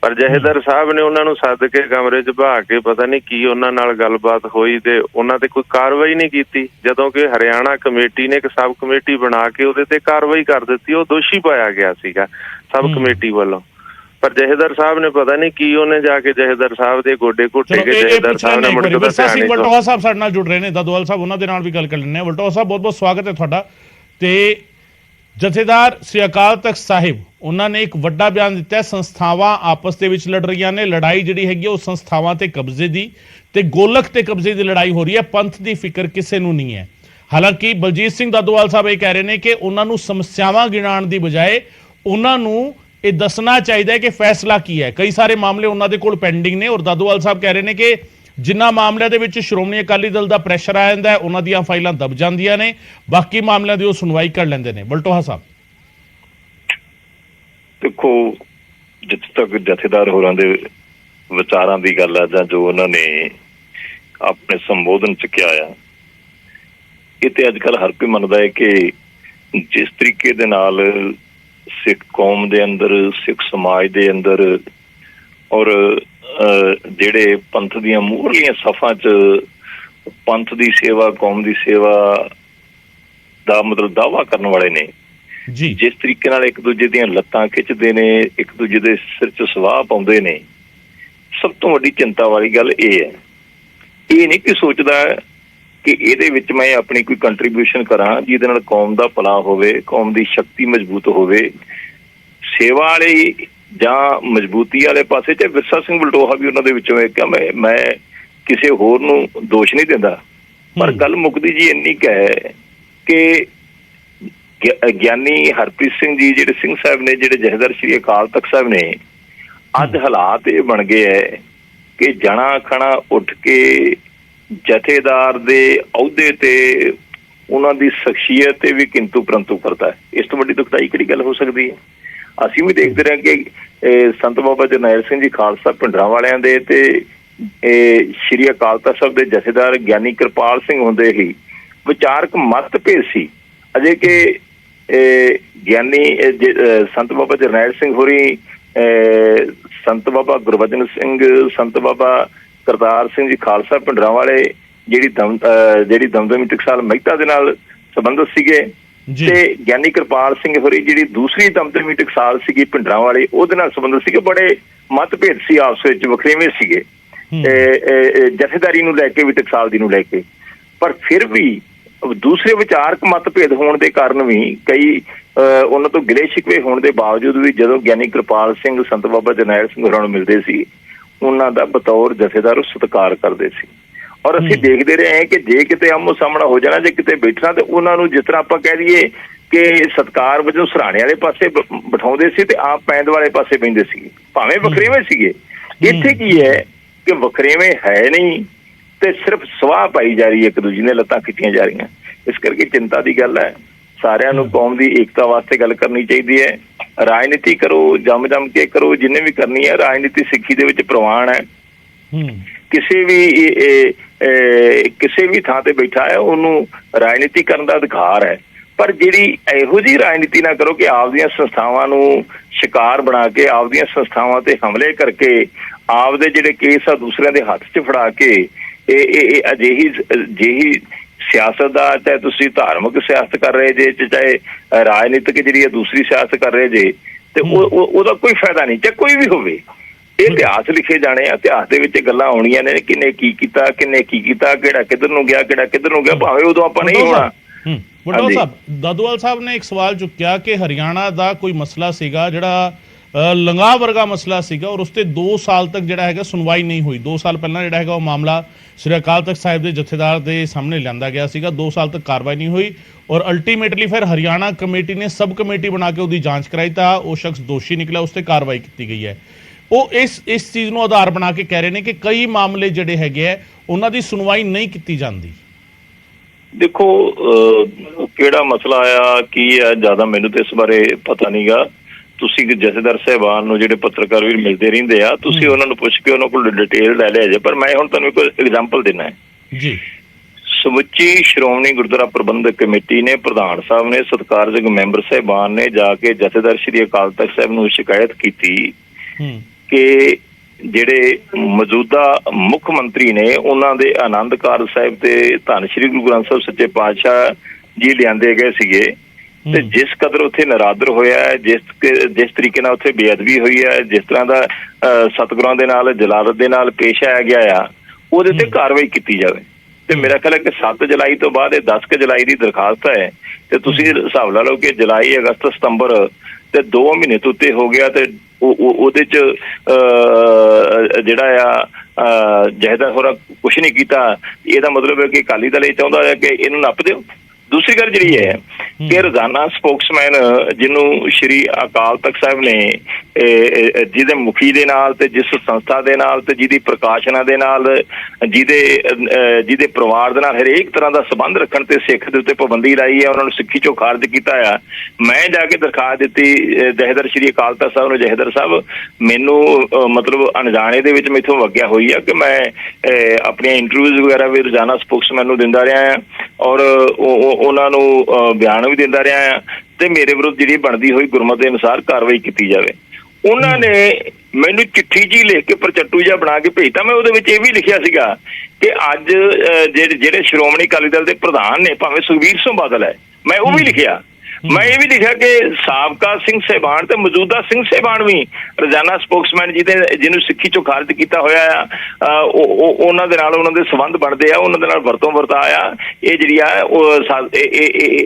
ਪਰ ਜਥੇਦਾਰ ਸਾਹਿਬ ਨੇ ਉਹਨਾਂ ਨੂੰ ਸੱਦ ਕੇ ਕਮਰੇ 'ਚ ਬਹਾ ਕੇ ਪਤਾ ਨਹੀਂ ਕੀ ਉਹਨਾਂ ਨਾਲ ਗੱਲਬਾਤ ਹੋਈ ਤੇ ਉਹਨਾਂ ਤੇ ਕੋਈ ਕਾਰਵਾਈ ਨਹੀਂ ਕੀਤੀ, ਜਦੋਂ ਕਿ ਹਰਿਆਣਾ ਕਮੇਟੀ ਨੇ ਇੱਕ ਸਬ ਕਮੇਟੀ ਬਣਾ ਕੇ ਉਹਦੇ ਤੇ ਕਾਰਵਾਈ ਕਰ ਦਿੱਤੀ। ਉਹ ਦੋਸ਼ੀ ਪਾਇਆ ਗਿਆ ਸੀਗਾ ਸਬ ਕਮੇਟੀ ਵੱਲੋਂ। ਪਰ ਜਥੇਦਾਰ ਸਾਹਿਬ ਨੇ ਪਤਾ ਨਹੀਂ ਕੀ ਉਹਨੇ ਜਾ ਕੇ ਜਥੇਦਾਰ ਸਾਹਿਬ ਦੇ ਗੋਡੇ ਘੁੱਟੇ ਕੇ ਜਥੇਦਾਰ ਸਾਹਿਬ ਨੇ ਮੁੜ ਕੇ ਵਿਰਸਾ ਸਿੰਘ ਵਲਟੋਹਾ ਸਾਹਿਬ ਸਾਡੇ ਨਾਲ ਜੁੜ ਰਹੇ ਨੇ, ਦਾਦੋਵਾਲ ਸਾਹਿਬ, ਉਹਨਾਂ ਦੇ ਨਾਲ ਵੀ ਗੱਲ ਕਰ ਲੈਂਦੇ ਹਾਂ। ਵਲਟੋਹਾ ਸਾਹਿਬ, ਬਹੁਤ ਬਹੁਤ ਸਵਾਗਤ ਹੈ ਤੁਹਾਡਾ। ਤੇ ਜਥੇਦਾਰ ਸ੍ਰੀ ਅਕਾਲ ਤਖ਼ਤ ਸਾਹਿਬ ਉਹਨਾਂ ਨੇ ਇੱਕ ਵੱਡਾ ਬਿਆਨ ਦਿੱਤਾ, ਸੰਸਥਾਵਾਂ ਆਪਸ ਦੇ ਵਿੱਚ ਲੜ ਰਹੀਆਂ ਨੇ, ਲੜਾਈ ਜਿਹੜੀ ਹੈਗੀ ਉਹ ਸੰਸਥਾਵਾਂ ਤੇ ਕਬਜ਼ੇ ਦੀ ਤੇ ਗੋਲਕ ਤੇ ਕਬਜ਼ੇ ਦੀ ਲੜਾਈ ਹੋ ਰਹੀ ਹੈ, ਪੰਥ ਦੀ ਫਿਕਰ ਕਿਸੇ ਨੂੰ ਨਹੀਂ ਹੈ। ਹਾਲਾਂਕਿ ਬਲਜੀਤ ਸਿੰਘ ਦਾਦੋਵਾਲ ਸਾਹਿਬ ਇਹ ਕਹਿ ਰਹੇ ਨੇ ਕਿ ਉਹਨਾਂ ਨੂੰ ਸਮੱਸਿਆਵਾਂ ਗਿਣਾਉਣ ਦੀ ਬਜਾਏ ਉਹਨਾਂ ਨੂੰ ਇਹ ਦੱਸਣਾ ਚਾਹੀਦਾ ਹੈ ਕਿ ਫੈਸਲਾ ਕੀ ਹੈ। ਕਈ ਸਾਰੇ ਮਾਮਲੇ ਉਹਨਾਂ ਦੇ ਕੋਲ ਪੈਂਡਿੰਗ ਨੇ, ਔਰ ਦਾਦੋਵਾਲ ਸਾਹਿਬ ਕਹਿ ਰਹੇ ਨੇ ਕਿ ਜਿਨ੍ਹਾਂ ਮਾਮਲਿਆਂ ਦੇ ਵਿੱਚ ਸ਼੍ਰੋਮਣੀ ਅਕਾਲੀ ਦਲ ਦਾ ਪ੍ਰੈਸ਼ਰ ਆ ਜਾਂਦਾ ਉਹਨਾਂ ਦੀਆਂ ਫਾਈਲਾਂ ਦਬ ਜਾਂਦੀਆਂ ਨੇ, ਬਾਕੀ ਮਾਮਲਿਆਂ ਦੀ ਉਹ ਸੁਣਵਾਈ ਕਰ ਲੈਂਦੇ ਨੇ। ਵਲਟੋਹਾ ਸਾਹਿਬ, ਦੇਖੋ, ਜਿੱਥੇ ਤੱਕ ਜਥੇਦਾਰ ਹੋਰਾਂ ਦੇ ਵਿਚਾਰਾਂ ਦੀ ਗੱਲ ਆ ਜਾਂ ਜੋ ਉਹਨਾਂ ਨੇ ਆਪਣੇ ਸੰਬੋਧਨ ਚ ਕਿਹਾ ਆ, ਇਹ ਤੇ ਅੱਜ ਕੱਲ੍ਹ ਹਰ ਕੋਈ ਮੰਨਦਾ ਹੈ ਕਿ ਜਿਸ ਤਰੀਕੇ ਦੇ ਨਾਲ ਸਿੱਖ ਕੌਮ ਦੇ ਅੰਦਰ, ਸਿੱਖ ਸਮਾਜ ਦੇ ਅੰਦਰ ਔਰ ਜਿਹੜੇ ਪੰਥ ਦੀਆਂ ਮੂਹਰਲੀਆਂ ਸਫਾਂ 'ਚ ਪੰਥ ਦੀ ਸੇਵਾ, ਕੌਮ ਦੀ ਸੇਵਾ ਦਾ ਮਤਲਬ ਦਾਅਵਾ ਕਰਨ ਵਾਲੇ ਨੇ, ਜਿਸ ਤਰੀਕੇ ਨਾਲ ਇੱਕ ਦੂਜੇ ਦੀਆਂ ਲੱਤਾਂ ਖਿੱਚਦੇ ਨੇ, ਇੱਕ ਦੂਜੇ ਦੇ ਸਿਰ 'ਚ ਸਵਾਹ ਪਾਉਂਦੇ ਨੇ, ਸਭ ਤੋਂ ਵੱਡੀ ਚਿੰਤਾ ਵਾਲੀ ਗੱਲ ਇਹ ਹੈ। ਇਹ ਨਹੀਂ ਕਿ ਸੋਚਦਾ ਕਿ ਇਹਦੇ ਵਿੱਚ ਮੈਂ ਆਪਣੀ ਕੋਈ ਕੰਟਰੀਬਿਊਸ਼ਨ ਕਰਾਂ ਜਿਹਦੇ ਨਾਲ ਕੌਮ ਦਾ ਭਲਾ ਹੋਵੇ, ਕੌਮ ਦੀ ਸ਼ਕਤੀ ਮਜ਼ਬੂਤ ਹੋਵੇ। ਸੇਵਾ ਵਾਲੀ ਜਾਂ ਮਜ਼ਬੂਤੀ ਵਾਲੇ ਪਾਸੇ ਚਾਹੇ ਵਿਰਸਾ ਸਿੰਘ ਵਲਟੋਹਾ ਵੀ ਉਹਨਾਂ ਦੇ ਵਿੱਚੋਂ ਇੱਕ ਆ। ਮੈਂ ਕਿਸੇ ਹੋਰ ਨੂੰ ਦੋਸ਼ ਨਹੀਂ ਦਿੰਦਾ, ਪਰ ਗੱਲ ਮੁੱਕਦੀ ਜੀ ਇੰਨੀ ਕੁ ਹੈ ਕਿ ਗਿਆਨੀ ਹਰਪ੍ਰੀਤ ਸਿੰਘ ਜੀ ਜਿਹੜੇ ਸਿੰਘ ਸਾਹਿਬ ਨੇ, ਜਿਹੜੇ ਜਥੇਦਾਰ ਸ੍ਰੀ ਅਕਾਲ ਤਖ਼ਤ ਸਾਹਿਬ ਨੇ, ਅੱਜ ਹਾਲਾਤ ਇਹ ਬਣ ਗਏ ਹੈ ਕਿ ਜਣਾ ਖਣਾ ਉੱਠ ਕੇ ਜਥੇਦਾਰ ਦੇ ਅਹੁਦੇ ਤੇ ਉਹਨਾਂ ਦੀ ਸ਼ਖਸੀਅਤ ਤੇ ਵੀ ਕਿੰਤੂ ਪ੍ਰੰਤੂ ਕਰਦਾ ਹੈ। ਇਸ ਤੋਂ ਵੱਡੀ ਦੁਖਦਾਈ ਕਿਹੜੀ ਗੱਲ ਹੋ ਸਕਦੀ ਹੈ? ਅਸੀਂ ਵੀ ਦੇਖਦੇ ਰਹੇ ਕਿ ਸੰਤ ਬਾਬਾ ਜਰਨੈਲ ਸਿੰਘ ਜੀ ਖਾਲਸਾ ਭਿੰਡਰਾਂ ਵਾਲਿਆਂ ਦੇ ਤੇ ਸ੍ਰੀ ਅਕਾਲ ਤਖ਼ਤ ਸਾਹਿਬ ਦੇ ਜਥੇਦਾਰ ਗਿਆਨੀ ਕਿਰਪਾਲ ਸਿੰਘ ਹੁੰਦੇ ਹੀ ਵਿਚਾਰਕ ਮਤਭੇਦ ਸੀ। ਅਜੇ ਕਿ ਗਿਆਨੀ ਸੰਤ ਬਾਬਾ ਜਰਨੈਲ ਸਿੰਘ ਹੋਰੀ, ਸੰਤ ਬਾਬਾ ਗੁਰਬਚਨ ਸਿੰਘ, ਸੰਤ ਬਾਬਾ ਕਰਤਾਰ ਸਿੰਘ ਜੀ ਖਾਲਸਾ ਭਿੰਡਰਾਂ ਵਾਲੇ ਜਿਹੜੀ ਦਮਦਮੀ ਟਕਸਾਲ ਮਹਿਤਾ ਦੇ ਨਾਲ ਸੰਬੰਧਿਤ ਸੀਗੇ, ਤੇ ਗਿਆਨੀ ਕਿਰਪਾਲ ਸਿੰਘ ਹੋਰੀ ਜਿਹੜੀ ਦੂਸਰੀ ਦਮਦਮੀ ਟਕਸਾਲ ਸੀਗੀ ਭਿੰਡਰਾਂ ਵਾਲੀ, ਉਹਦੇ ਨਾਲ ਸੰਬੰਧਿਤ ਸੀਗੇ। ਬੜੇ ਮਤਭੇਦ ਸੀ ਆਪਸ ਵਿੱਚ, ਵੱਖਰੇਵੇਂ ਸੀਗੇ ਜਥੇਦਾਰੀ ਨੂੰ ਲੈ ਕੇ ਵੀ, ਟਕਸਾਲ ਦੀ ਨੂੰ ਲੈ ਕੇ। ਪਰ ਫਿਰ ਵੀ ਦੂਸਰੇ ਵਿਚਾਰਕ ਮਤਭੇਦ ਹੋਣ ਦੇ ਕਾਰਨ ਵੀ, ਕਈ ਉਹਨਾਂ ਤੋਂ ਗਿਲੇ ਸ਼ਿਕਵੇ ਹੋਣ ਦੇ ਬਾਵਜੂਦ ਵੀ, ਜਦੋਂ ਗਿਆਨੀ ਕਿਰਪਾਲ ਸਿੰਘ ਸੰਤ ਬਾਬਾ ਜਰਨੈਲ ਸਿੰਘ ਹੋਰਾਂ ਨੂੰ ਮਿਲਦੇ ਸੀ, ਉਹਨਾਂ ਦਾ ਬਤੌਰ ਜਥੇਦਾਰ ਉਹ ਸਤਿਕਾਰ ਕਰਦੇ ਸੀ। ਔਰ ਅਸੀਂ ਦੇਖਦੇ ਰਹੇ ਹਾਂ ਕਿ ਜੇ ਕਿਤੇ ਆਮੋ ਸਾਹਮਣਾ ਹੋ ਜਾਣਾ, ਜੇ ਕਿਤੇ ਬੈਠਣਾ, ਤੇ ਉਹਨਾਂ ਨੂੰ ਜਿਸ ਤਰ੍ਹਾਂ ਆਪਾਂ ਕਹਿ ਦਈਏ ਕਿ ਸਤਿਕਾਰ ਵਜੋਂ ਸਰਾਣੇ ਵਾਲੇ ਪਾਸੇ ਬਿਠਾਉਂਦੇ ਸੀ ਤੇ ਆਪ ਪੈਂਦ ਵਾਲੇ ਪਾਸੇ ਬਹਿੰਦੇ ਸੀਗੇ, ਭਾਵੇਂ ਵੱਖਰੇਵੇਂ ਸੀਗੇ। ਇੱਥੇ ਕੀ ਹੈ ਕਿ ਵੱਖਰੇਵੇਂ ਹੈ ਨਹੀਂ ਤੇ ਸਿਰਫ ਸਵਾਹ ਪਾਈ ਜਾ ਰਹੀ ਹੈ, ਇੱਕ ਦੂਜੇ ਨੇ ਲੱਤਾਂ ਖਿੱਚੀਆਂ ਜਾ ਰਹੀਆਂ। ਇਸ ਕਰਕੇ ਚਿੰਤਾ ਦੀ ਗੱਲ ਹੈ। ਸਾਰਿਆਂ ਨੂੰ ਕੌਮ ਦੀ ਏਕਤਾ ਵਾਸਤੇ ਗੱਲ ਕਰਨੀ ਚਾਹੀਦੀ ਹੈ। ਰਾਜਨੀਤੀ ਕਰੋ, ਜੰਮ ਕੇ ਕਰੋ, ਜਿੰਨੇ ਵੀ ਕਰਨੀ ਹੈ। ਰਾਜਨੀਤੀ ਸਿੱਖੀ ਦੇ ਵਿੱਚ ਪ੍ਰਵਾਨ ਹੈ। ਕਿਸੇ ਵੀ ਥਾਂ ਤੇ ਬੈਠਾ ਹੈ, ਉਹਨੂੰ ਰਾਜਨੀਤੀ ਕਰਨ ਦਾ ਅਧਿਕਾਰ ਹੈ। ਪਰ ਜਿਹੜੀ ਇਹੋ ਜਿਹੀ ਰਾਜਨੀਤੀ ਨਾ ਕਰੋ ਕਿ ਆਪਦੀਆਂ ਸੰਸਥਾਵਾਂ ਨੂੰ ਸ਼ਿਕਾਰ ਬਣਾ ਕੇ, ਆਪਦੀਆਂ ਸੰਸਥਾਵਾਂ ਤੇ ਹਮਲੇ ਕਰਕੇ, ਆਪਦੇ ਜਿਹੜੇ ਕੇਸ ਆ ਦੂਸਰਿਆਂ ਦੇ ਹੱਥ 'ਚ ਫੜਾ ਕੇ ਇਹ ਅਜਿਹੀ ਸਿਆਸਤ ਦਾ, ਚਾਹੇ ਤੁਸੀਂ ਧਾਰਮਿਕ ਸਿਆਸਤ ਕਰ ਰਹੇ ਜੇ, ਚਾਹੇ ਰਾਜਨੀਤਿਕ ਜਿਹੜੀ ਹੈ ਦੂਸਰੀ ਸਿਆਸਤ ਕਰ ਰਹੇ ਜੇ, ਤੇ ਉਹਦਾ ਕੋਈ ਫਾਇਦਾ ਨਹੀਂ, ਚਾਹੇ ਕੋਈ ਵੀ ਹੋਵੇ। ਇਹ ਇਤਿਹਾਸ ਲਿਖੇ ਜਾਣੇ ਆ, ਇਤਿਹਾਸ ਦੇ ਵਿੱਚ ਗੱਲਾਂ ਆਉਣੀਆਂ ਨੇ, ਕਿੰਨੇ ਕੀ ਕੀਤਾ, ਕਿਹੜਾ ਕਿੱਧਰ ਨੂੰ ਗਿਆ, ਕਿਹੜਾ ਕਿੱਧਰ ਨੂੰ ਗਿਆ, ਭਾਵੇਂ ਉਦੋਂ ਆਪਾਂ ਨਹੀਂ ਹੋਣਾ। ਵਡੋਲ ਸਾਹਿਬ, ਦਾਦੋਵਾਲ ਸਾਹਿਬ ਨੇ ਇੱਕ ਸਵਾਲ ਚੁੱਕਿਆ ਕਿ ਹਰਿਆਣਾ ਦਾ ਕੋਈ ਮਸਲਾ ਸੀਗਾ ਜਿਹੜਾ ਲੰਗਾਹ ਵਰਗਾ ਮਸਲਾ ਸੀਗਾ ਔਰ ਉਸ ਤੇ 2 ਸਾਲ ਤੱਕ ਜਿਹੜਾ ਹੈਗਾ ਸੁਣਵਾਈ ਨਹੀਂ ਹੋਈ। 2 ਸਾਲ ਪਹਿਲਾਂ ਜਿਹੜਾ ਹੈਗਾ ਉਹ ਮਾਮਲਾ ਸ੍ਰੀ ਅਕਾਲ ਤਖਤ ਸਾਹਿਬ ਦੇ ਜਥੇਦਾਰ ਦੇ ਸਾਹਮਣੇ ਲਿਆਂਦਾ ਗਿਆ ਸੀਗਾ। 2 ਸਾਲ ਤੱਕ ਕਾਰਵਾਈ ਨਹੀਂ ਹੋਈ ਔਰ ਅਲਟੀਮੇਟਲੀ ਫਿਰ ਹਰਿਆਣਾ ਕਮੇਟੀ ਨੇ ਸਬ ਕਮੇਟੀ ਬਣਾ ਕੇ ਉਹਦੀ ਜਾਂਚ ਕਰਾਈ ਤਾਂ ਉਹ ਸ਼ਖਸ ਦੋਸ਼ੀ ਨਿਕਲਿਆ, ਉਸ ਤੇ ਕਾਰਵਾਈ ਕੀਤੀ ਗਈ ਹੈ। ਉਹ ਇਸ ਚੀਜ਼ ਨੂੰ ਆਧਾਰ ਬਣਾ ਕੇ ਕਹਿ ਰਹੇ ਨੇ ਕਿ ਕਈ ਮਾਮਲੇ ਜਿਹੜੇ ਹੈਗੇ ਆ ਉਹਨਾਂ ਦੀ ਸੁਣਵਾਈ ਨਹੀਂ ਕੀਤੀ ਜਾਂਦੀ। ਦੇਖੋ ਕਿਹੜਾ ਮਸਲਾ ਆਇਆ ਕੀ ਹੈ ਜ਼ਿਆਦਾ ਮੈਨੂੰ ਤੇ ਇਸ ਬਾਰੇ ਪਤਾ ਨਹੀਂਗਾ। ਤੁਸੀਂ ਜਥੇਦਾਰ ਸਾਹਿਬਾਨ ਨੂੰ ਜਿਹੜੇ ਪੱਤਰਕਾਰ ਵੀਰ ਮਿਲਦੇ ਰਹਿੰਦੇ ਆ, ਤੁਸੀਂ ਉਹਨਾਂ ਨੂੰ ਪੁੱਛ ਕੇ ਉਹਨਾਂ ਕੋਲ ਡਿਟੇਲ ਲੈ ਲਿਆ ਜੇ। ਪਰ ਮੈਂ ਹੁਣ ਤੁਹਾਨੂੰ ਇੱਕ ਐਗਜ਼ਾਮਪਲ ਦੇਣਾ ਹੈ ਜੀ। ਸਮੁੱਚੀ ਸ਼੍ਰੋਮਣੀ ਗੁਰਦੁਆਰਾ ਪ੍ਰਬੰਧਕ ਕਮੇਟੀ ਨੇ, ਪ੍ਰਧਾਨ ਸਾਹਿਬ ਨੇ, ਸਤਿਕਾਰਯੋਗ ਮੈਂਬਰ ਸਾਹਿਬਾਨ ਨੇ ਜਾ ਕੇ ਜਥੇਦਾਰ ਸ੍ਰੀ ਅਕਾਲ ਤਖਤ ਸਾਹਿਬ ਨੂੰ ਸ਼ਿਕਾਇਤ ਕੀਤੀ ਕਿ ਜਿਹੜੇ ਮੌਜੂਦਾ ਮੁੱਖ ਮੰਤਰੀ ਨੇ ਉਹਨਾਂ ਦੇ ਆਨੰਦ ਕਾਰਜ ਸਾਹਿਬ ਤੇ ਧੰਨ ਸ੍ਰੀ ਗੁਰੂ ਗ੍ਰੰਥ ਸਾਹਿਬ ਸੱਚੇ ਪਾਤਸ਼ਾਹ ਜੀ ਲਿਆਂਦੇ ਗਏ ਸੀਗੇ ਤੇ ਜਿਸ ਕਦਰ ਉੱਥੇ ਨਰਾਦਰ ਹੋਇਆ ਹੈ, ਜਿਸ ਤਰੀਕੇ ਨਾਲ ਉੱਥੇ ਬੇਅਦਬੀ ਹੋਈ ਹੈ, ਜਿਸ ਤਰ੍ਹਾਂ ਦਾ ਸਤਿਗੁਰਾਂ ਦੇ ਨਾਲ ਜਲਾਲਤ ਦੇ ਨਾਲ ਪੇਸ਼ ਆਇਆ ਗਿਆ ਆ, ਉਹਦੇ ਤੇ ਕਾਰਵਾਈ ਕੀਤੀ ਜਾਵੇ। ਤੇ ਮੇਰਾ ਖਿਆਲ ਹੈ ਕਿ 7 ਜੁਲਾਈ ਤੋਂ ਬਾਅਦ ਇਹ 10 ਜੁਲਾਈ ਦੀ ਦਰਖਾਸਤ ਹੈ ਤੇ ਤੁਸੀਂ ਹਿਸਾਬ ਲਾ ਲਓ ਕਿ ਜੁਲਾਈ, ਅਗਸਤ, ਸਤੰਬਰ ਤੇ 2 ਮਹੀਨੇ ਤੋਂ ਉੱਤੇ ਹੋ ਗਿਆ ਤੇ ਉਹਦੇ ਚ ਜਿਹੜਾ ਆ ਜਥੇਦਾਰ ਹੋਰਾਂ ਕੁਛ ਨਹੀਂ ਕੀਤਾ। ਇਹਦਾ ਮਤਲਬ ਹੈ ਕਿ ਅਕਾਲੀ ਦਲ ਇਹ ਚਾਹੁੰਦਾ ਹੈ ਕਿ ਇਹਨੂੰ ਨੱਪ ਦਿਓ। ਦੂਸਰੀ ਗੱਲ ਜਿਹੜੀ ਹੈ ਕਿ ਰੋਜ਼ਾਨਾ ਸਪੋਕਸਮੈਨ ਜਿਹਨੂੰ ਸ਼੍ਰੀ ਅਕਾਲ ਤਖਤ ਸਾਹਿਬ ਨੇ ਜਿਹਦੇ ਮੁਖੀ ਦੇ ਨਾਲ ਤੇ ਜਿਸ ਸੰਸਥਾ ਦੇ ਨਾਲ ਤੇ ਜਿਹਦੀ ਪ੍ਰਕਾਸ਼ਨਾ ਦੇ ਨਾਲ ਜਿਹਦੇ ਪਰਿਵਾਰ ਦੇ ਨਾਲ ਹਰੇਕ ਤਰ੍ਹਾਂ ਦਾ ਸੰਬੰਧ ਰੱਖਣ ਤੇ ਸਿੱਖ ਦੇ ਉੱਤੇ ਪਾਬੰਦੀ ਲਾਈ ਹੈ, ਉਹਨਾਂ ਨੂੰ ਸਿੱਖੀ ਚੋਂ ਖਾਰਜ ਕੀਤਾ ਆ। ਮੈਂ ਜਾ ਕੇ ਦਰਖਾਸਤ ਦਿੱਤੀ ਜਥੇਦਾਰ ਸ਼੍ਰੀ ਅਕਾਲ ਤਖਤ ਸਾਹਿਬ ਨੂੰ, ਜਥੇਦਾਰ ਸਾਹਿਬ ਮੈਨੂੰ ਮਤਲਬ ਅਣਜਾਣੇ ਦੇ ਵਿੱਚ ਮੈਥੋਂ ਵਗਿਆ ਹੋਈ ਆ ਕਿ ਮੈਂ ਆਪਣੀਆਂ ਇੰਟਰਵਿਊਜ਼ ਵਗੈਰਾ ਵੀ ਰੋਜ਼ਾਨਾ ਸਪੋਕਸਮੈਨ ਨੂੰ ਦਿੰਦਾ ਰਿਹਾ ਆ ਔਰ ਉਹਨਾਂ ਨੂੰ ਬਿਆਨ ਵੀ ਦਿੰਦਾ ਰਿਹਾ ਆ ਤੇ ਮੇਰੇ ਵਿਰੁੱਧ ਜਿਹੜੀ ਬਣਦੀ ਹੋਈ ਗੁਰਮਤਿ ਦੇ ਅਨੁਸਾਰ ਕਾਰਵਾਈ ਕੀਤੀ ਜਾਵੇ। ਉਹਨਾਂ ਨੇ ਮੈਨੂੰ ਚਿੱਠੀ ਜੀ ਲਿਖ ਕੇ ਪ੍ਰਚੱਟੂ ਜਿਹਾ ਬਣਾ ਕੇ ਭੇਜਤਾ। ਮੈਂ ਉਹਦੇ ਵਿੱਚ ਇਹ ਵੀ ਲਿਖਿਆ ਸੀਗਾ ਕਿ ਅੱਜ ਜਿਹੜੇ ਸ਼੍ਰੋਮਣੀ ਅਕਾਲੀ ਦਲ ਦੇ ਪ੍ਰਧਾਨ ਨੇ, ਭਾਵੇਂ ਸੁਖਬੀਰ ਸਿੰਘ ਬਾਦਲ ਹੈ, ਮੈਂ ਉਹ ਵੀ ਲਿਖਿਆ। ਮੈਂ ਇਹ ਵੀ ਲਿਖਿਆ ਕਿ ਸਾਬਕਾ ਸਿੰਘ ਸਾਹਿਬਾਨ ਤੇ ਮੌਜੂਦਾ ਸਿੰਘ ਸਾਹਿਬਾਨ ਵੀ ਰੋਜ਼ਾਨਾ ਸਪੋਕਸਮੈਨ ਜਿਹਨੂੰ ਸਿੱਖੀ ਚੋਂ ਖਾਰਜ ਕੀਤਾ ਹੋਇਆ ਆ, ਉਹਨਾਂ ਦੇ ਨਾਲ ਉਹਨਾਂ ਦੇ ਸੰਬੰਧ ਬਣਦੇ ਆ, ਉਹਨਾਂ ਦੇ ਨਾਲ ਵਰਤੋਂ ਵਰਤਾਇਆ ਇਹ ਜਿਹੜੀ ਆ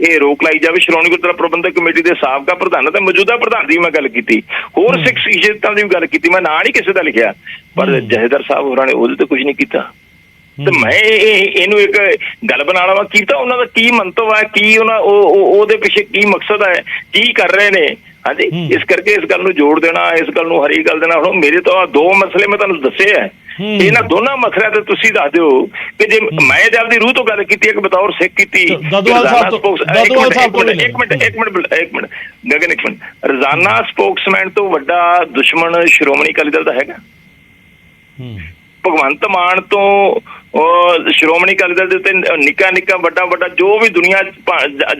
ਇਹ ਰੋਕ ਲਾਈ ਜਾਵੇ। ਸ਼੍ਰੋਮਣੀ ਗੁਰਦੁਆਰਾ ਪ੍ਰਬੰਧਕ ਕਮੇਟੀ ਦੇ ਸਾਬਕਾ ਪ੍ਰਧਾਨ ਤੇ ਮੌਜੂਦਾ ਪ੍ਰਧਾਨ ਦੀ ਮੈਂ ਗੱਲ ਕੀਤੀ, ਹੋਰ ਸਿੱਖ ਸ਼ਖਸੀਅਤਾਂ ਦੀ ਵੀ ਗੱਲ ਕੀਤੀ। ਮੈਂ ਨਾਂ ਨਹੀਂ ਕਿਸੇ ਦਾ ਲਿਖਿਆ, ਪਰ ਜਥੇਦਾਰ ਸਾਹਿਬ ਹੋਰਾਂ ਨੇ ਉਹਦੇ ਤੇ ਕੁਝ ਨਹੀਂ ਕੀਤਾ। ਤੇ ਮੈਂ ਇਹਨੂੰ ਇੱਕ ਗੱਲ ਬਣਾਉਣਾ ਵਾ ਕੀਤਾ ਉਹਨਾਂ ਦਾ ਕੀ ਮੰਤਵ ਹੈ, ਕੀ ਉਹਦੇ ਪਿੱਛੇ ਕੀ ਮਕਸਦ ਹੈ, ਕੀ ਕਰ ਰਹੇ ਨੇ। ਹਾਂਜੀ, ਇਸ ਕਰਕੇ ਇਸ ਗੱਲ ਨੂੰ ਜੋੜ ਦੇਣਾ, ਇਸ ਗੱਲ ਨੂੰ ਹਰੀ ਗੱਲ ਦੇਣਾ। ਹੁਣ ਮੇਰੇ ਤੋਂ 2 ਮਸਲੇ ਮੈਂ ਤੁਹਾਨੂੰ ਦੱਸੇ ਹੈ, ਇਹਨਾਂ ਦੋਨਾਂ ਮਸਲਿਆਂ ਤੇ ਤੁਸੀਂ ਦੱਸ ਦਿਓ ਕਿ ਜੇ ਮੈਂ ਤੇ ਆਪਦੀ ਰੂਹ ਤੋਂ ਗੱਲ ਕੀਤੀ ਹੈ ਕਿ ਬਤੌਰ ਸਿੱਖ ਕੀਤੀ। ਗਗਨ ਇੱਕ ਮਿੰਟ, ਰੋਜ਼ਾਨਾ ਸਪੋਕਸਮੈਨ ਤੋਂ ਵੱਡਾ ਦੁਸ਼ਮਣ ਸ਼੍ਰੋਮਣੀ ਅਕਾਲੀ ਦਲ ਦਾ ਹੈਗਾ? ਭਗਵੰਤ ਮਾਨ ਤੋਂ ਸ਼੍ਰੋਮਣੀ ਅਕਾਲੀ ਦਲ ਦੇ ਉੱਤੇ ਨਿੱਕਾ ਵੱਡਾ ਜੋ ਵੀ ਦੁਨੀਆ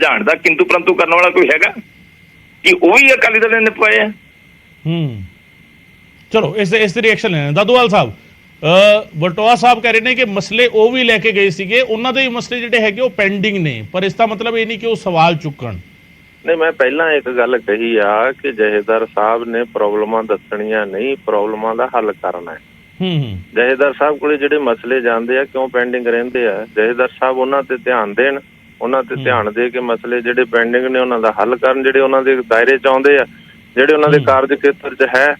ਜਾਣਦਾ ਕਿੰਤੂ ਪਰੰਤੂ ਕਰਨ ਵਾਲਾ ਕੋਈ ਹੈਗਾ ਕਿ ਉਹ ਵੀ ਅਕਾਲੀ ਦਲ ਨੇ ਨਿਪਾਏ ਆ? ਚਲੋ ਇਸ ਦੇ ਰਿਐਕਸ਼ਨ ਲੈਣੇ। ਦਾਦੂਵਾਲ ਸਾਹਿਬ, ਵਟੋਆ ਸਾਹਿਬ ਕਹਿ ਰਹੇ ਨੇ ਕਿ ਮਸਲੇ ਉਹ ਵੀ ਲੈ ਕੇ ਗਏ ਸੀਗੇ, ਉਹਨਾਂ ਦੇ ਮਸਲੇ ਜਿਹੜੇ ਹੈਗੇ ਉਹ ਪੈਂਡਿੰਗ ਨੇ, ਪਰ ਇਸ ਦਾ ਮਤਲਬ ਇਹ ਨਹੀਂ ਕਿ ਉਹ ਸਵਾਲ ਚੁੱਕਣ। ਨਹੀਂ, ਮੈਂ ਪਹਿਲਾਂ ਇੱਕ ਗੱਲ ਕਹੀ ਆ ਕਿ ਜਥੇਦਾਰ ਸਾਹਿਬ ਨੇ ਪ੍ਰੋਬਲਮਾਂ ਦੱਸਣੀਆਂ ਨਹੀਂ, ਪ੍ਰੋਬਲਮਾਂ ਦਾ ਹੱਲ ਕਰਨਾ ਹੈ। ਜਥੇਦਾਰ ਸਾਹਿਬ ਕੋਲੇ ਜਿਹੜੇ ਮਸਲੇ ਜਾਂਦੇ ਆ ਕਿਉਂ ਪੈਂਡਿੰਗ ਰਹਿੰਦੇ ਆ, ਜਥੇਦਾਰ ਸਾਹਿਬ ਉਹਨਾਂ ਤੇ ਧਿਆਨ ਦੇਣ, ਉਹਨਾਂ ਤੇ ਧਿਆਨ ਦੇ ਕੇ ਮਸਲੇ ਜਿਹੜੇ ਪੈਂਡਿੰਗ ਨੇ ਉਹਨਾਂ ਦਾ ਹੱਲ ਕਰਨ, ਜਿਹੜੇ ਉਹਨਾਂ ਦੇ ਦਾਇਰੇ ਚ ਆਉਂਦੇ ਆ, ਜਿਹੜੇ ਉਹਨਾਂ ਦੇ ਕਾਰਜ ਖੇਤਰ ਚ ਹੈ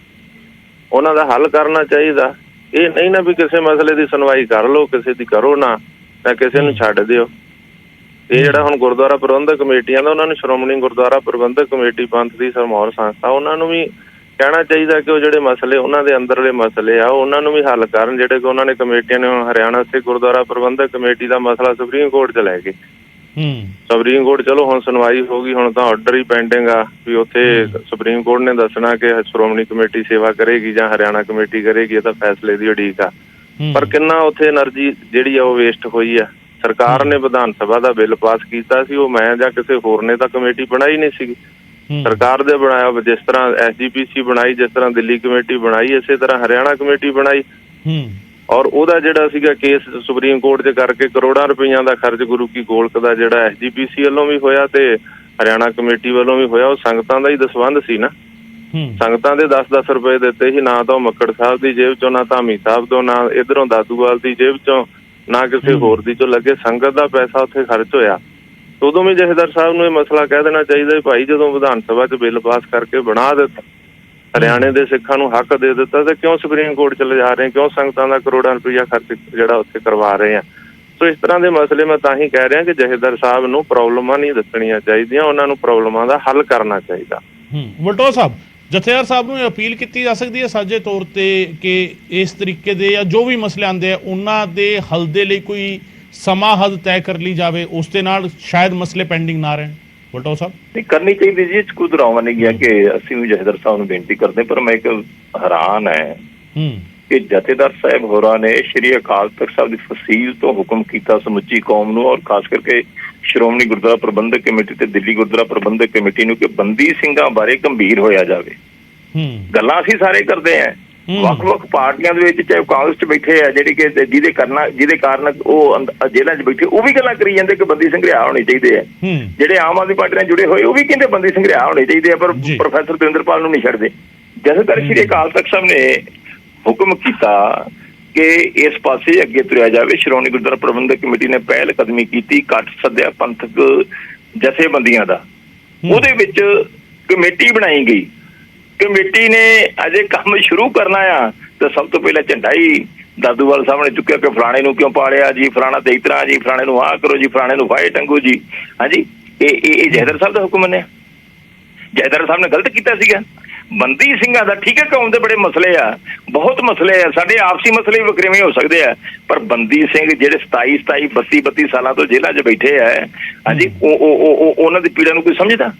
ਉਹਨਾਂ ਦਾ ਹੱਲ ਕਰਨਾ ਚਾਹੀਦਾ। ਇਹ ਨਹੀਂ ਨਾ ਵੀ ਕਿਸੇ ਮਸਲੇ ਦੀ ਸੁਣਵਾਈ ਕਰ ਲਓ, ਕਿਸੇ ਦੀ ਕਰੋ ਨਾ, ਤਾਂ ਕਿਸੇ ਨੂੰ ਛੱਡ ਦਿਓ। ਇਹ ਜਿਹੜਾ ਹੁਣ ਗੁਰਦੁਆਰਾ ਪ੍ਰਬੰਧਕ ਕਮੇਟੀਆਂ ਦਾ, ਉਹਨਾਂ ਨੂੰ ਸ਼੍ਰੋਮਣੀ ਗੁਰਦੁਆਰਾ ਪ੍ਰਬੰਧਕ ਕਮੇਟੀ ਪੰਥ ਦੀ ਸਰਮੌਰ ਸੰਸਥਾ, ਉਹਨਾਂ ਨੂੰ ਵੀ ਕਹਿਣਾ ਚਾਹੀਦਾ ਕਿ ਉਹ ਜਿਹੜੇ ਮਸਲੇ ਉਹਨਾਂ ਦੇ ਅੰਦਰਲੇ ਮਸਲੇ ਆ ਉਹਨਾਂ ਨੂੰ ਵੀ ਹੱਲ ਕਰਨ, ਜਿਹੜੇ ਕਿ ਉਹਨਾਂ ਨੇ ਕਮੇਟੀਆਂ ਨੇ ਹਰਿਆਣਾ ਸਿੱਖ ਗੁਰਦੁਆਰਾ ਪ੍ਰਬੰਧਕ ਕਮੇਟੀ ਦਾ ਮਸਲਾ ਸੁਪਰੀਮ ਕੋਰਟ 'ਚ ਲੈ ਗਏ। ਸੁਪਰੀਮ ਕੋਰਟ ਚਲੋ ਹੁਣ ਸੁਣਵਾਈ ਹੋ ਗਈ, ਹੁਣ ਤਾਂ ਆਰਡਰ ਹੀ ਪੈਂਡਿੰਗ ਆ ਵੀ ਉੱਥੇ ਸੁਪਰੀਮ ਕੋਰਟ ਨੇ ਦੱਸਣਾ ਕਿ ਸ਼੍ਰੋਮਣੀ ਕਮੇਟੀ ਸੇਵਾ ਕਰੇਗੀ ਜਾਂ ਹਰਿਆਣਾ ਕਮੇਟੀ ਕਰੇਗੀ, ਇਹ ਤਾਂ ਫੈਸਲੇ ਦੀ ਉਡੀਕ ਆ। ਪਰ ਕਿੰਨਾ ਉੱਥੇ ਐਨਰਜੀ ਜਿਹੜੀ ਆ ਉਹ ਵੇਸਟ ਹੋਈ ਆ। ਸਰਕਾਰ ਨੇ ਵਿਧਾਨ ਸਭਾ ਦਾ ਬਿੱਲ ਪਾਸ ਕੀਤਾ ਸੀ, ਉਹ ਮੈਂ ਜਾਂ ਕਿਸੇ ਹੋਰ ਨੇ ਤਾਂ ਕਮੇਟੀ ਬਣਾਈ ਨਹੀਂ ਸੀਗੀ, ਸਰਕਾਰ ਦੇ ਬਣਾਇਆ। ਜਿਸ ਤਰ੍ਹਾਂ SGPC ਬਣਾਈ, ਜਿਸ ਤਰ੍ਹਾਂ ਦਿੱਲੀ ਕਮੇਟੀ ਬਣਾਈ, ਇਸੇ ਤਰ੍ਹਾਂ ਹਰਿਆਣਾ ਕਮੇਟੀ ਬਣਾਈ। ਔਰ ਉਹਦਾ ਜਿਹੜਾ ਸੀਗਾ ਕੇਸ ਸੁਪਰੀਮ ਕੋਰਟ 'ਚ ਕਰਕੇ ਕਰੋੜਾਂ ਰੁਪਈਆਂ ਦਾ ਖਰਚ ਗੁਰੂ ਕੀ ਗੋਲਕ ਦਾ ਜਿਹੜਾ SGPC ਵੱਲੋਂ ਵੀ ਹੋਇਆ ਤੇ ਹਰਿਆਣਾ ਕਮੇਟੀ ਵੱਲੋਂ ਵੀ ਹੋਇਆ, ਉਹ ਸੰਗਤਾਂ ਦਾ ਹੀ ਦਸਵੰਧ ਸੀ ਨਾ। ਸੰਗਤਾਂ ਦੇ 10-10 ਰੁਪਏ ਦਿੱਤੇ ਸੀ, ਨਾ ਤਾਂ ਉਹ ਮੱਕੜ ਸਾਹਿਬ ਦੀ ਜੇਬ ਚੋਂ, ਨਾ ਧਾਮੀ ਸਾਹਿਬ ਤੋਂ, ਨਾ ਇੱਧਰੋਂ ਦਾਦੂਵਾਲ ਦੀ ਜੇਬ ਚੋਂ, ਨਾ ਕਿਸੇ ਹੋਰ ਦੀ ਚੋਂ ਲੱਗੇ, ਸੰਗਤ ਦਾ ਪੈਸਾ ਉੱਥੇ ਖਰਚ ਹੋਇਆ। ਉਦੋਂ ਵੀ ਜਥੇਦਾਰ ਸਾਹਿਬ ਨੂੰ ਇਹ ਮਸਲਾ ਕਹਿ ਦੇਣਾ ਚਾਹੀਦਾ ਭਾਈ, ਜਦੋਂ ਵਿਧਾਨ ਸਭਾ 'ਚ ਬਿੱਲ ਪਾਸ ਕਰਕੇ ਬਣਾ ਦਿੱਤਾ ਹਰਿਆਣੇ ਦੇ ਸਿੱਖਾਂ ਨੂੰ ਹੱਕ ਦੇ ਦਿੱਤਾ ਤੇ ਕਿਉਂ ਸੁਪਰੀਮ ਕੋਰਟ ਚਲੇ ਜਾ ਰਹੇ, ਕਿਉਂ ਸੰਗਤਾਂ ਦਾ ਕਰੋੜਾਂ ਰੁਪਈਆ ਖਰਚ ਜਿਹੜਾ ਉੱਥੇ ਕਰਵਾ ਰਹੇ ਆ। ਸੋ ਇਸ ਤਰ੍ਹਾਂ ਦੇ ਮਸਲੇ ਮੈਂ ਤਾਂ ਹੀ ਕਹਿ ਰਿਹਾ ਕਿ ਜਥੇਦਾਰ ਸਾਹਿਬ ਨੂੰ ਪ੍ਰੋਬਲਮਾਂ ਨਹੀਂ ਦੱਸਣੀਆਂ ਚਾਹੀਦੀਆਂ, ਉਹਨਾਂ ਨੂੰ ਪ੍ਰੋਬਲਮਾਂ ਦਾ ਹੱਲ ਕਰਨਾ ਚਾਹੀਦਾ। ਵਲਟੋਆ ਸਾਹਿਬ, ਜਥੇਦਾਰ ਸਾਹਿਬ ਨੂੰ ਅਪੀਲ ਕੀਤੀ ਜਾ ਸਕਦੀ ਹੈ ਸਾਂਝੇ ਤੌਰ ਤੇ ਕਿ ਇਸ ਤਰੀਕੇ ਦੇ ਜਾਂ ਜੋ ਵੀ ਮਸਲੇ ਆਉਂਦੇ ਆ ਉਹਨਾਂ ਦੇ ਹੱਲ ਦੇ ਲਈ ਕੋਈ ਸਮਾਂ ਹੱਦ ਤੈਅ ਕਰ ਲਈ ਜਾਵੇ, ਉਸ ਦੇ ਨਾਲ ਸ਼ਾਇਦ ਮਸਲੇ ਪੈਂਡਿੰਗ ਨਾ ਰਹਿਣ। ਵਲਟੋਆ ਸਾਹਿਬ, ਨਹੀਂ ਕਰਨੀ ਚਾਹੀਦੀ ਜੀ, ਕੋਈ ਦੁਰਾਵਾ ਨਹੀਂ ਗਿਆ ਕਿ ਅਸੀਂ ਵੀ ਜਥੇਦਾਰ ਸਾਹਿਬ ਨੂੰ ਬੇਨਤੀ ਕਰਦੇ, ਪਰ ਮੈਂ ਇੱਕ ਹੈਰਾਨ ਹੈ ਕਿ ਜਥੇਦਾਰ ਸਾਹਿਬ ਹੋਰਾਂ ਨੇ ਸ਼੍ਰੀ ਅਕਾਲ ਤਖਤ ਸਾਹਿਬ ਦੀ ਫਸੀਲ ਤੋਂ ਹੁਕਮ ਕੀਤਾ ਸਮੁੱਚੀ ਕੌਮ ਨੂੰ, ਔਰ ਖਾਸ ਕਰਕੇ ਸ਼੍ਰੋਮਣੀ ਗੁਰਦੁਆਰਾ ਪ੍ਰਬੰਧਕ ਕਮੇਟੀ ਤੇ ਦਿੱਲੀ ਗੁਰਦੁਆਰਾ ਪ੍ਰਬੰਧਕ ਕਮੇਟੀ ਨੂੰ, ਕਿ ਬੰਦੀ ਸਿੰਘਾਂ ਬਾਰੇ ਗੰਭੀਰ ਹੋਇਆ ਜਾਵੇ। ਗੱਲਾਂ ਅਸੀਂ ਸਾਰੇ ਕਰਦੇ ਆ, ਵੱਖ-ਵੱਖ ਪਾਰਟੀਆਂ ਦੇ ਵਿੱਚ, ਚਾਹੇ ਕਾਂਗਰਸ 'ਚ ਬੈਠੇ ਆ ਜਿਹੜੀ ਕਿ ਜਿਹਦੇ ਕਾਰਨ ਉਹ ਜੇਲ੍ਹਾਂ 'ਚ ਬੈਠੇ, ਉਹ ਵੀ ਗੱਲਾਂ ਕਰੀ ਜਾਂਦੇ ਕਿ ਬੰਦੀ ਸਿੰਘ ਰਿਹਾ ਹੋਣੇ ਚਾਹੀਦੇ ਆ। ਜਿਹੜੇ ਆਮ ਆਦਮੀ ਪਾਰਟੀ ਨਾਲ ਜੁੜੇ ਹੋਏ ਉਹ ਵੀ ਕਹਿੰਦੇ ਬੰਦੀ ਸਿੰਘ ਰਿਹਾ ਹੋਣੇ ਚਾਹੀਦੇ ਆ, ਪਰ ਪ੍ਰੋਫੈਸਰ ਦਵਿੰਦਰਪਾਲ ਨੂੰ ਨਹੀਂ ਛੱਡਦੇ। ਜਥੇਦਾਰ ਸ਼੍ਰੀ ਅਕਾਲ ਤਖਤ ਸਾਹਿਬ ਨੇ ਹੁਕਮ ਕੀਤਾ ਕਿ ਇਸ ਪਾਸੇ ਅੱਗੇ ਤੁਰਿਆ ਜਾਵੇ। ਸ਼੍ਰੋਮਣੀ ਗੁਰਦੁਆਰਾ ਪ੍ਰਬੰਧਕ ਕਮੇਟੀ ਨੇ ਪਹਿਲ ਕਦਮੀ ਕੀਤੀ, ਇਕੱਠ ਸੱਦਿਆ ਪੰਥਕ ਜਥੇਬੰਦੀਆਂ ਦਾ, ਉਹਦੇ ਵਿੱਚ ਕਮੇਟੀ ਬਣਾਈ ਗਈ। ਕਮੇਟੀ ਨੇ ਅਜੇ ਕੰਮ ਸ਼ੁਰੂ ਕਰਨਾ ਆ ਤਾਂ ਸਭ ਤੋਂ ਪਹਿਲਾਂ ਝੰਡਾ ਹੀ ਦਾਦੂਵਾਲ ਸਾਹਿਬ ਨੇ ਚੁੱਕਿਆ ਕਿ ਫਲਾਣੇ ਨੂੰ ਕਿਉਂ ਪਾਲਿਆ ਜੀ, ਫਲਾਣਾ ਤੇ ਇਸ ਤਰ੍ਹਾਂ ਜੀ, ਫਲਾਣੇ ਨੂੰ ਆਹ ਕਰੋ ਜੀ, ਫਲਾਣੇ ਨੂੰ ਫਾਹੇ ਟੰਗੋ ਜੀ। ਹਾਂਜੀ, ਇਹ ਜਥੇਦਾਰ ਸਾਹਿਬ ਦਾ ਹੁਕਮ ਮੰਨਿਆ? ਜਥੇਦਾਰ ਸਾਹਿਬ ਨੇ ਗਲਤ ਕੀਤਾ ਸੀਗਾ। ਬੰਦੀ ਸਿੰਘਾਂ ਦਾ ਠੀਕ ਹੈ, ਕੌਮ ਦੇ ਬੜੇ ਮਸਲੇ ਆ, ਬਹੁਤ ਮਸਲੇ ਆ, ਸਾਡੇ ਆਪਸੀ ਮਸਲੇ ਵੀ ਵਖਰੇਵੇਂ ਹੋ ਸਕਦੇ ਆ, ਪਰ ਬੰਦੀ ਸਿੰਘ ਜਿਹੜੇ 27 32 ਸਾਲਾਂ ਤੋਂ ਜੇਲ੍ਹਾਂ 'ਚ ਬੈਠੇ ਆ, ਹਾਂਜੀ, ਉਹ ਉਹਨਾਂ ਦੀ ਪੀੜਾ ਨੂੰ ਕੋਈ ਸਮਝਦਾ?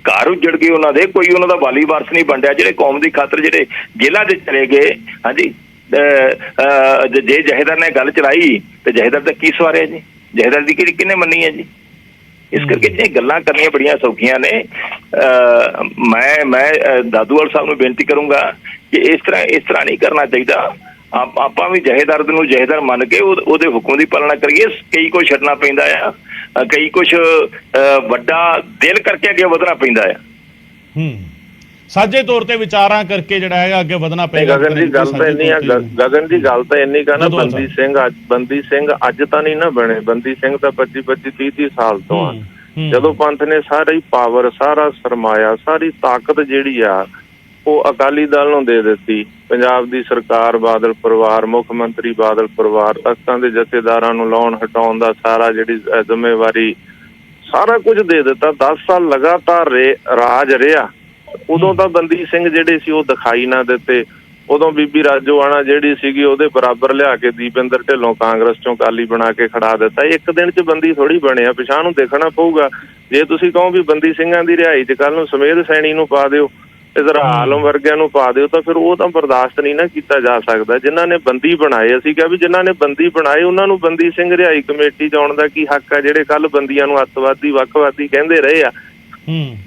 ਘਰ ਉੱਜੜ ਗਏ ਉਹਨਾਂ ਦੇ, ਕੋਈ ਉਹਨਾਂ ਦਾ ਵਾਲੀ ਵਾਰਸ ਨਹੀਂ ਬਣਿਆ, ਜਿਹੜੇ ਕੌਮ ਦੀ ਖਾਤਰ ਜਿਹੜੇ ਜੇਲ੍ਹਾਂ 'ਚ ਚਲੇ ਗਏ। ਹਾਂਜੀ, ਜੇ ਜਥੇਦਾਰ ਨੇ ਗੱਲ ਚਲਾਈ ਤੇ ਜਥੇਦਾਰ ਦਾ ਕੀ ਸਵਾਰਿਆ ਜੀ? ਜਥੇਦਾਰ ਦੀ ਕਿਹਨੇ ਮੰਨੀ ਹੈ ਜੀ? ਇਸ ਕਰਕੇ ਇਹ ਗੱਲਾਂ ਕਰਨੀਆਂ ਬੜੀਆਂ ਸੌਖੀਆਂ ਨੇ। ਮੈਂ ਦਾਦੂਵਾਲ ਸਾਹਿਬ ਨੂੰ ਬੇਨਤੀ ਕਰੂੰਗਾ ਕਿ ਇਸ ਤਰ੍ਹਾਂ ਨਹੀਂ ਕਰਨਾ ਚਾਹੀਦਾ। ਆਪਾਂ ਵੀ ਜਥੇਦਾਰ ਨੂੰ ਜਥੇਦਾਰ ਮੰਨ ਕੇ ਉਹਦੇ ਹੁਕਮ ਦੀ ਪਾਲਣਾ ਕਰੀਏ। ਕਈ ਕੁਛ ਛੱਡਣਾ ਪੈਂਦਾ ਆ, ਕਈ ਕੁਛ ਵੱਡਾ ਦਿਲ ਕਰਕੇ ਅੱਗੇ ਵਧਣਾ ਪੈਂਦਾ ਆ। ਸਾਂਝੇ ਤੌਰ ਤੇ ਵਿਚਾਰਾਂ ਕਰਕੇ ਜਿਹੜਾ ਹੈਗਾ ਅੱਗੇ ਵਧਣਾ ਪਏਗਾ। ਗਗਨ ਦੀ ਗੱਲ ਤਾਂ ਇੰਨੀ ਆ, ਗਗਨ ਦੀ ਗੱਲ ਤਾਂ ਇੰਨੀ ਕਾ ਨਾ, ਬੰਦੀ ਸਿੰਘ ਅੱਜ ਤਾਂ ਨਹੀਂ ਨਾ ਬਣੇ, ਬੰਦੀ ਸਿੰਘ ਤਾਂ 25 30 ਸਾਲ ਤੋਂ ਆ। ਜਦੋਂ ਪੰਥ ਨੇ ਸਾਰੀ ਪਾਵਰ, ਸਾਰਾ ਸਰਮਾਇਆ, ਸਾਰੀ ਤਾਕਤ ਜਿਹੜੀ ਆ ਉਹ ਅਕਾਲੀ ਦਲ ਨੂੰ ਦੇ ਦਿੱਤੀ। ਪੰਜਾਬ ਦੀ ਸਰਕਾਰ, ਬਾਦਲ ਪਰਿਵਾਰ, ਮੁੱਖ ਮੰਤਰੀ ਬਾਦਲ ਪਰਿਵਾਰ, ਤਖਤਾਂ ਦੇ ਜਥੇਦਾਰਾਂ ਨੂੰ ਲਾਉਣ ਹਟਾਉਣ ਦਾ ਸਾਰਾ ਜਿਹੜੀ ਜ਼ਿੰਮੇਵਾਰੀ, ਸਾਰਾ ਕੁਝ ਦੇ ਦਿੱਤਾ। 10 ਸਾਲ ਲਗਾਤਾਰ ਰਾਜ ਰਿਹਾ। ਉਦੋਂ ਤਾਂ ਬੰਦੀ ਸਿੰਘ ਜਿਹੜੇ ਸੀ ਉਹ ਦਿਖਾਈ ਨਾ ਦਿੱਤੇ। ਉਦੋਂ ਬੀਬੀ ਰਾਜੋਆਣਾ ਜਿਹੜੀ ਸੀਗੀ ਉਹਦੇ ਬਰਾਬਰ ਲਿਆ ਕੇ ਦੀਪਿੰਦਰ ਢਿੱਲੋਂ ਕਾਂਗਰਸ ਚੋਂ ਕਾਲੀ ਬਣਾ ਕੇ ਖੜਾ ਦਿੱਤਾ। ਇੱਕ ਦਿਨ 'ਚ ਬੰਦੀ ਥੋੜੀ ਬਣਿਆ, ਪਿਛਾਂਹ ਨੂੰ ਦੇਖਣਾ ਪਊਗਾ। ਜੇ ਤੁਸੀਂ ਕਹੋ ਵੀ ਬੰਦੀ ਸਿੰਘਾਂ ਦੀ ਰਿਹਾਈ 'ਚ ਕੱਲ ਨੂੰ ਸਮੇਧ ਸੈਣੀ ਨੂੰ ਪਾ ਦਿਓ, ਇਧਰ ਆਲਮ ਵਰਗਿਆਂ ਨੂੰ ਪਾ ਦਿਓ, ਤਾਂ ਫਿਰ ਉਹ ਤਾਂ ਬਰਦਾਸ਼ਤ ਨਹੀਂ ਨਾ ਕੀਤਾ ਜਾ ਸਕਦਾ। ਜਿਨ੍ਹਾਂ ਨੇ ਬੰਦੀ ਬਣਾਏ, ਅਸੀਂ ਕਿਹਾ ਵੀ ਜਿਨ੍ਹਾਂ ਨੇ ਬੰਦੀ ਬਣਾਏ ਉਹਨਾਂ ਨੂੰ ਬੰਦੀ ਸਿੰਘ ਰਿਹਾਈ ਕਮੇਟੀ 'ਚ ਆਉਣ ਦਾ ਕੀ ਹੱਕ ਆ? ਜਿਹੜੇ ਕੱਲ ਬੰਦੀਆਂ ਨੂੰ ਅੱਤਵਾਦੀ, ਵੱਖਵਾਦੀ ਕਹਿੰਦੇ ਰਹੇ ਆ,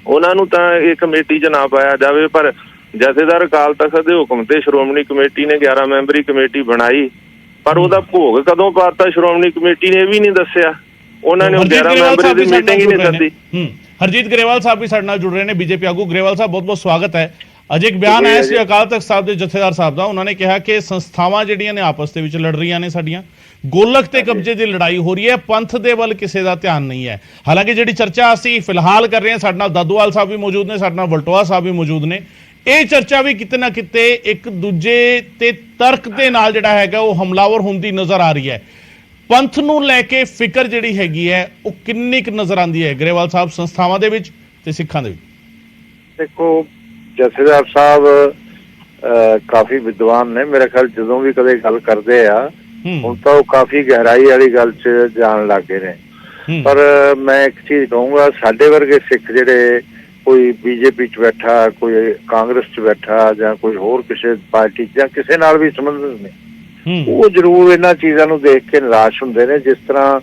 ਉਹਨਾਂ ਨੂੰ ਤਾਂ ਇਹ ਕਮੇਟੀ 'ਚ ਨਾ ਪਾਇਆ ਜਾਵੇ। ਪਰ ਜਥੇਦਾਰ ਅਕਾਲ ਤਖਤ ਦੇ ਹੁਕਮ ਤੇ ਸ਼੍ਰੋਮਣੀ ਕਮੇਟੀ ਨੇ 11 ਮੈਂਬਰੀ ਕਮੇਟੀ ਬਣਾਈ, ਪਰ ਉਹਦਾ ਭੋਗ ਕਦੋਂ ਪਾਤਾ ਸ਼੍ਰੋਮਣੀ ਕਮੇਟੀ ਨੇ ਇਹ ਵੀ ਨਹੀਂ ਦੱਸਿਆ। ਉਹਨਾਂ ਨੇ 11 ਮੈਂਬਰੀ ਦੀ ਮੀਟਿੰਗ ਹੀ ਨਹੀਂ ਸੱਦੀ। ਹਰਜੀਤ ਗਰੇਵਾਲ ਸਾਹਿਬ ਵੀ ਸਾਡੇ ਨਾਲ ਜੁੜ ਰਹੇ ਨੇ, ਬੀਜੇਪੀ ਆਗੂ। ਗਰੇਵਾਲ ਸਾਹਿਬ, ਬਹੁਤ ਬਹੁਤ ਸਵਾਗਤ ਹੈ। ਅੱਜ ਇੱਕ ਬਿਆਨ ਆਇਆ ਸੀ ਅਕਾਲ ਤਖਤ ਸਾਹਿਬ ਦੇ ਜਥੇਦਾਰ ਸਾਹਿਬ ਦਾ। ਉਹਨਾਂ ਨੇ ਕਿਹਾ ਕਿ ਸੰਸਥਾਵਾਂ ਜਿਹੜੀਆਂ ਨੇ ਆਪਸ ਦੇ ਵਿੱਚ ਲੜ ਰਹੀਆਂ ਨੇ, ਸਾਡੀਆਂ ਗੋਲਕ ਤੇ ਕਬਜ਼ੇ ਦੀ ਲੜਾਈ ਹੋ ਰਹੀ ਹੈ, ਪੰਥ ਦੇ ਵੱਲ ਕਿਸੇ ਦਾ ਧਿਆਨ ਨਹੀਂ ਹੈ। ਹਾਲਾਂਕਿ ਜਿਹੜੀ ਚਰਚਾ ਅਸੀਂ ਫਿਲਹਾਲ ਕਰ ਰਹੇ ਹਾਂ, ਸਾਡੇ ਨਾਲ ਦਾਦੂਵਾਲ ਸਾਹਿਬ ਵੀ ਮੌਜੂਦ ਨੇ, ਸਾਡੇ ਨਾਲ ਵਲਟੋਆ ਸਾਹਿਬ ਵੀ ਮੌਜੂਦ ਨੇ। ਇਹ ਚਰਚਾ ਵੀ ਕਿਤੇ ਨਾ ਕਿਤੇ ਇੱਕ ਦੂਜੇ ਤੇ ਤਰਕ ਦੇ ਨਾਲ ਜਿਹੜਾ ਹੈਗਾ ਉਹ ਹਮਲਾਵਰ ਹੁੰਦੀ ਨਜ਼ਰ ਆ ਰਹੀ ਹੈ। ਪੰਥ ਨੂੰ ਲੈ ਕੇ ਫਿਕਰ ਜਿਹੜੀ ਹੈਗੀ ਹੈ ਉਹ ਕਿੰਨੀ ਕੁ ਨਜ਼ਰ ਆਉਂਦੀ ਹੈ ਗਰੇਵਾਲ ਸਾਹਿਬ, ਸੰਸਥਾਵਾਂ ਦੇ ਵਿੱਚ ਤੇ ਸਿੱਖਾਂ ਦੇ ਵਿੱਚ? ਦੇਖੋ, ਜਥੇਦਾਰ ਸਾਹਿਬ ਕਾਫੀ ਵਿਦਵਾਨ ਨੇ, ਮੇਰੇ ਖਿਆਲ ਜਦੋਂ ਵੀ ਕਦੇ ਗੱਲ ਕਰਦੇ ਆ ਹੁਣ ਤਾਂ ਉਹ ਕਾਫੀ ਗਹਿਰਾਈ ਵਾਲੀ ਗੱਲ 'ਚ ਜਾਣ ਲੱਗ ਗਏ ਨੇ। ਪਰ ਮੈਂ ਇੱਕ ਚੀਜ਼ ਕਹੂੰਗਾ, ਸਾਡੇ ਵਰਗੇ ਸਿੱਖ ਜਿਹੜੇ ਕੋਈ ਬੀਜੇਪੀ 'ਚ ਬੈਠਾ, ਕੋਈ ਕਾਂਗਰਸ 'ਚ ਬੈਠਾ, ਜਾਂ ਕੋਈ ਹੋਰ ਕਿਸੇ ਪਾਰਟੀ ਜਾਂ ਕਿਸੇ ਨਾਲ ਵੀ ਸੰਬੰਧਿਤ ਨੇ, ਉਹ ਜ਼ਰੂਰ ਇਹਨਾਂ ਚੀਜ਼ਾਂ ਨੂੰ ਦੇਖ ਕੇ ਨਿਰਾਸ਼ ਹੁੰਦੇ ਨੇ ਜਿਸ ਤਰ੍ਹਾਂ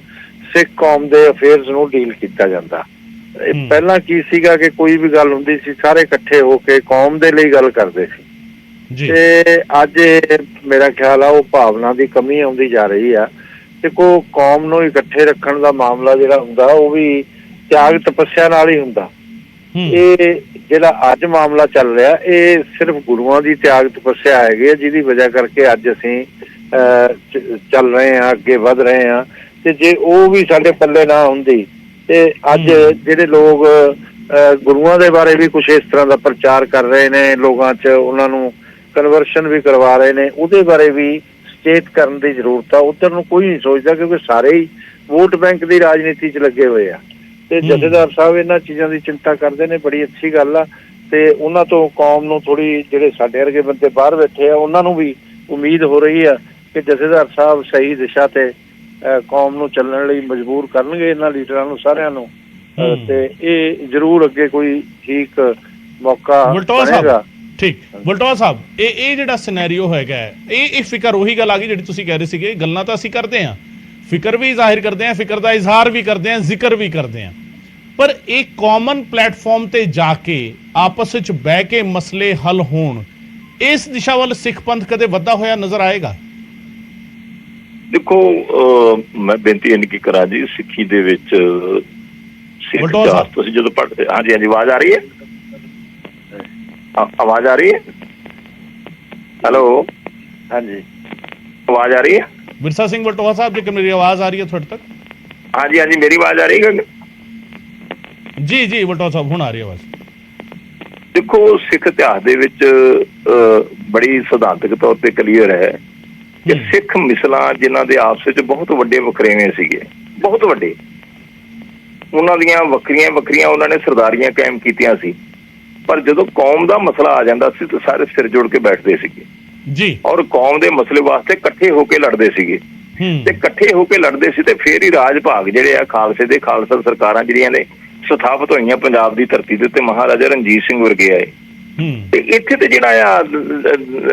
ਸਿੱਖ ਕੌਮ ਦੇ ਅਫੇਅਰਸ ਨੂੰ ਡੀਲ ਕੀਤਾ ਜਾਂਦਾ। ਪਹਿਲਾਂ ਕੀ ਸੀਗਾ ਕਿ ਕੋਈ ਵੀ ਗੱਲ ਹੁੰਦੀ ਸੀ ਸਾਰੇ ਇਕੱਠੇ ਹੋ ਕੇ ਕੌਮ ਦੇ ਲਈ ਗੱਲ ਕਰਦੇ ਸੀ, ਤੇ ਅੱਜ ਮੇਰਾ ਖਿਆਲ ਆ ਉਹ ਭਾਵਨਾ ਦੀ ਕਮੀ ਆਉਂਦੀ ਜਾ ਰਹੀ ਆ। ਦੇਖੋ, ਕੌਮ ਨੂੰ ਇਕੱਠੇ ਰੱਖਣ ਦਾ ਮਾਮਲਾ ਜਿਹੜਾ ਹੁੰਦਾ ਉਹ ਵੀ ਤਿਆਗ ਤਪੱਸਿਆ ਨਾਲ ਹੀ ਹੁੰਦਾ। ਇਹ ਜਿਹੜਾ ਅੱਜ ਮਾਮਲਾ ਚੱਲ ਰਿਹਾ ਇਹ ਸਿਰਫ ਗੁਰੂਆਂ ਦੀ ਤਿਆਗ ਤਪੱਸਿਆ ਹੈਗੀ ਹੈ, ਜਿਹਦੀ ਵਜ੍ਹਾ ਕਰਕੇ ਅੱਜ ਅਸੀਂ ਚੱਲ ਰਹੇ ਹਾਂ, ਅੱਗੇ ਵਧ ਰਹੇ ਹਾਂ। ਤੇ ਜੇ ਉਹ ਵੀ ਸਾਡੇ ਪੱਲੇ ਨਾ ਹੁੰਦੀ ਤੇ ਅੱਜ ਜਿਹੜੇ ਲੋਕ ਗੁਰੂਆਂ ਦੇ ਬਾਰੇ ਵੀ ਕੁਝ ਇਸ ਤਰ੍ਹਾਂ ਦਾ ਪ੍ਰਚਾਰ ਕਰ ਰਹੇ ਨੇ ਲੋਕਾਂ 'ਚ, ਉਹਨਾਂ ਨੂੰ ਕਨਵਰਸ਼ਨ ਵੀ ਕਰਵਾ ਰਹੇ ਨੇ, ਉਹਦੇ ਬਾਰੇ ਵੀ ਸਚੇਤ ਕਰਨ ਦੀ ਜ਼ਰੂਰਤ ਆ। ਉੱਧਰ ਨੂੰ ਕੋਈ ਨਹੀਂ ਸੋਚਦਾ ਕਿਉਂਕਿ ਸਾਰੇ ਹੀ ਵੋਟ ਬੈਂਕ ਦੀ ਰਾਜਨੀਤੀ 'ਚ ਲੱਗੇ ਹੋਏ ਆ ਤੇ ਜਥੇਦਾਰ ਸਾਹਿਬ ਇਹਨਾਂ ਚੀਜ਼ਾਂ ਦੀ ਚਿੰਤਾ ਕਰਦੇ ਨੇ, ਬੜੀ ਅੱਛੀ ਗੱਲ ਆ। ਤੇ ਉਹਨਾਂ ਤੋਂ ਕੌਮ ਨੂੰ ਥੋੜੀ, ਜਿਹੜੇ ਸਾਡੇ ਵਰਗੇ ਬੰਦੇ ਬਾਹਰ ਬੈਠੇ ਆ, ਉਹਨਾਂ ਨੂੰ ਵੀ ਉਮੀਦ ਹੋ ਰਹੀ ਆ ਕਿ ਜਥੇਦਾਰ ਸਾਹਿਬ ਸਹੀ ਦਿਸ਼ਾ ਤੇ ਕੌਮ ਨੂੰ ਚੱਲਣ ਲਈ ਮਜਬੂਰ ਕਰਨਗੇ ਇਹਨਾਂ ਲੀਡਰਾਂ ਨੂੰ ਸਾਰਿਆਂ ਨੂੰ, ਤੇ ਇਹ ਜ਼ਰੂਰ ਅੱਗੇ ਕੋਈ ਠੀਕ ਮੌਕਾ ਬਣੇਗਾ। ਠੀਕ ਵਲਟੋਆ ਸਾਹਿਬ, ਇਹ ਜਿਹੜਾ ਸਿਨੈਰੀਓ ਹੈਗਾ, ਇਹ ਫਿਕਰ ਉਹੀ ਗੱਲ ਆ ਗਈ ਜਿਹੜੀ ਤੁਸੀਂ ਕਹਿ ਰਹੇ ਸੀਗੇ। ਗੱਲਾਂ ਤਾਂ ਅਸੀਂ ਕਰਦੇ ਹਾਂ, ਫਿਕਰ ਵੀ ਜ਼ਾਹਿਰ ਕਰਦੇ ਹਾਂ, ਫਿਕਰ ਦਾ ਇਜ਼ਹਾਰ ਵੀ ਕਰਦੇ ਹਾਂ, ਜ਼ਿਕਰ ਵੀ ਕਰਦੇ ਹਾਂ, ਪਰ ਇਹ ਕਾਮਨ ਪਲੇਟਫਾਰਮ ਤੇ ਜਾ ਕੇ ਆਪਸ ਵਿੱਚ ਬਹਿ ਕੇ ਮਸਲੇ ਹੱਲ ਹੋਣ, ਇਸ ਦਿਸ਼ਾ ਵੱਲ ਸਿੱਖ ਪੰਥ ਕਦੇ ਵੱਧਾ ਹੋਇਆ ਨਜ਼ਰ ਆਏਗਾ? ਦੇਖੋ, ਮੈਂ ਬੇਨਤੀ ਇਹ ਕੀ ਕਰਾਂ ਜੀ, ਸਿੱਖੀ ਦੇ ਵਿੱਚ ਸਿੱਖ ਇਤਿਹਾਸ ਤੁਸੀਂ ਜਦੋਂ ਪੜ੍ਹਦੇ, ਹਾਂਜੀ ਹਾਂਜੀ ਆਵਾਜ਼ ਆ ਰਹੀ ਹੈ, ਆਵਾਜ਼ ਆ ਰਹੀ ਹੈ, ਹੈਲੋ, ਹਾਂਜੀ ਆਵਾਜ਼ ਆ ਰਹੀ ਹੈ? ਵਿਰਸਾ ਸਿੰਘ ਵਲਟੋਆ ਸਾਹਿਬ, ਜੇਕਰ ਮੇਰੀ ਆਵਾਜ਼ ਆ ਰਹੀ ਹੈ ਤੁਹਾਡੇ ਤੱਕ? ਹਾਂਜੀ ਹਾਂਜੀ ਮੇਰੀ ਆਵਾਜ਼ ਆ ਰਹੀ ਹੈ? ਜੀ ਜੀ ਵਲਟੋਆ ਸਾਹਿਬ, ਹੁਣ ਆ ਰਹੀ ਆਵਾਜ਼। ਦੇਖੋ, ਸਿੱਖ ਇਤਿਹਾਸ ਦੇ ਵਿੱਚ ਬੜੀ ਸਿਧਾਂਤਕ ਤੌਰ ਤੇ ਕਲੀਅਰ ਹੈ ਕਿ ਸਿੱਖ ਮਿਸਲਾਂ ਜਿਨ੍ਹਾਂ ਦੇ ਆਪਸ ਵਿੱਚ ਬਹੁਤ ਵੱਡੇ ਵਖਰੇਵੇਂ ਸੀਗੇ, ਬਹੁਤ ਵੱਡੇ, ਉਹਨਾਂ ਦੀਆਂ ਵੱਖਰੀਆਂ ਵੱਖਰੀਆਂ ਉਹਨਾਂ ਨੇ ਸਰਦਾਰੀਆਂ ਕਾਇਮ ਕੀਤੀਆਂ ਸੀ, ਪਰ ਜਦੋਂ ਕੌਮ ਦਾ ਮਸਲਾ ਆ ਜਾਂਦਾ ਸੀ ਤਾਂ ਸਾਰੇ ਸਿਰ ਜੋੜ ਕੇ ਬੈਠਦੇ ਸੀਗੇ ਜੀ, ਔਰ ਕੌਮ ਦੇ ਮਸਲੇ ਵਾਸਤੇ ਇਕੱਠੇ ਹੋ ਕੇ ਲੜਦੇ ਸੀਗੇ। ਤੇ ਇਕੱਠੇ ਹੋ ਕੇ ਲੜਦੇ ਸੀ ਤੇ ਫੇਰ ਹੀ ਰਾਜ ਭਾਗ ਜਿਹੜੇ ਆ ਖਾਲਸੇ ਦੇ, ਖਾਲਸਾ ਸਰਕਾਰਾਂ ਜਿਹੜੀਆਂ ਨੇ ਸਥਾਪਿਤ ਹੋਈਆਂ ਪੰਜਾਬ ਦੀ ਧਰਤੀ ਦੇ ਉੱਤੇ, ਮਹਾਰਾਜਾ ਰਣਜੀਤ ਸਿੰਘ ਵਰਗੇ ਆਏ। ਤੇ ਇੱਥੇ ਤੇ ਜਿਹੜਾ ਆ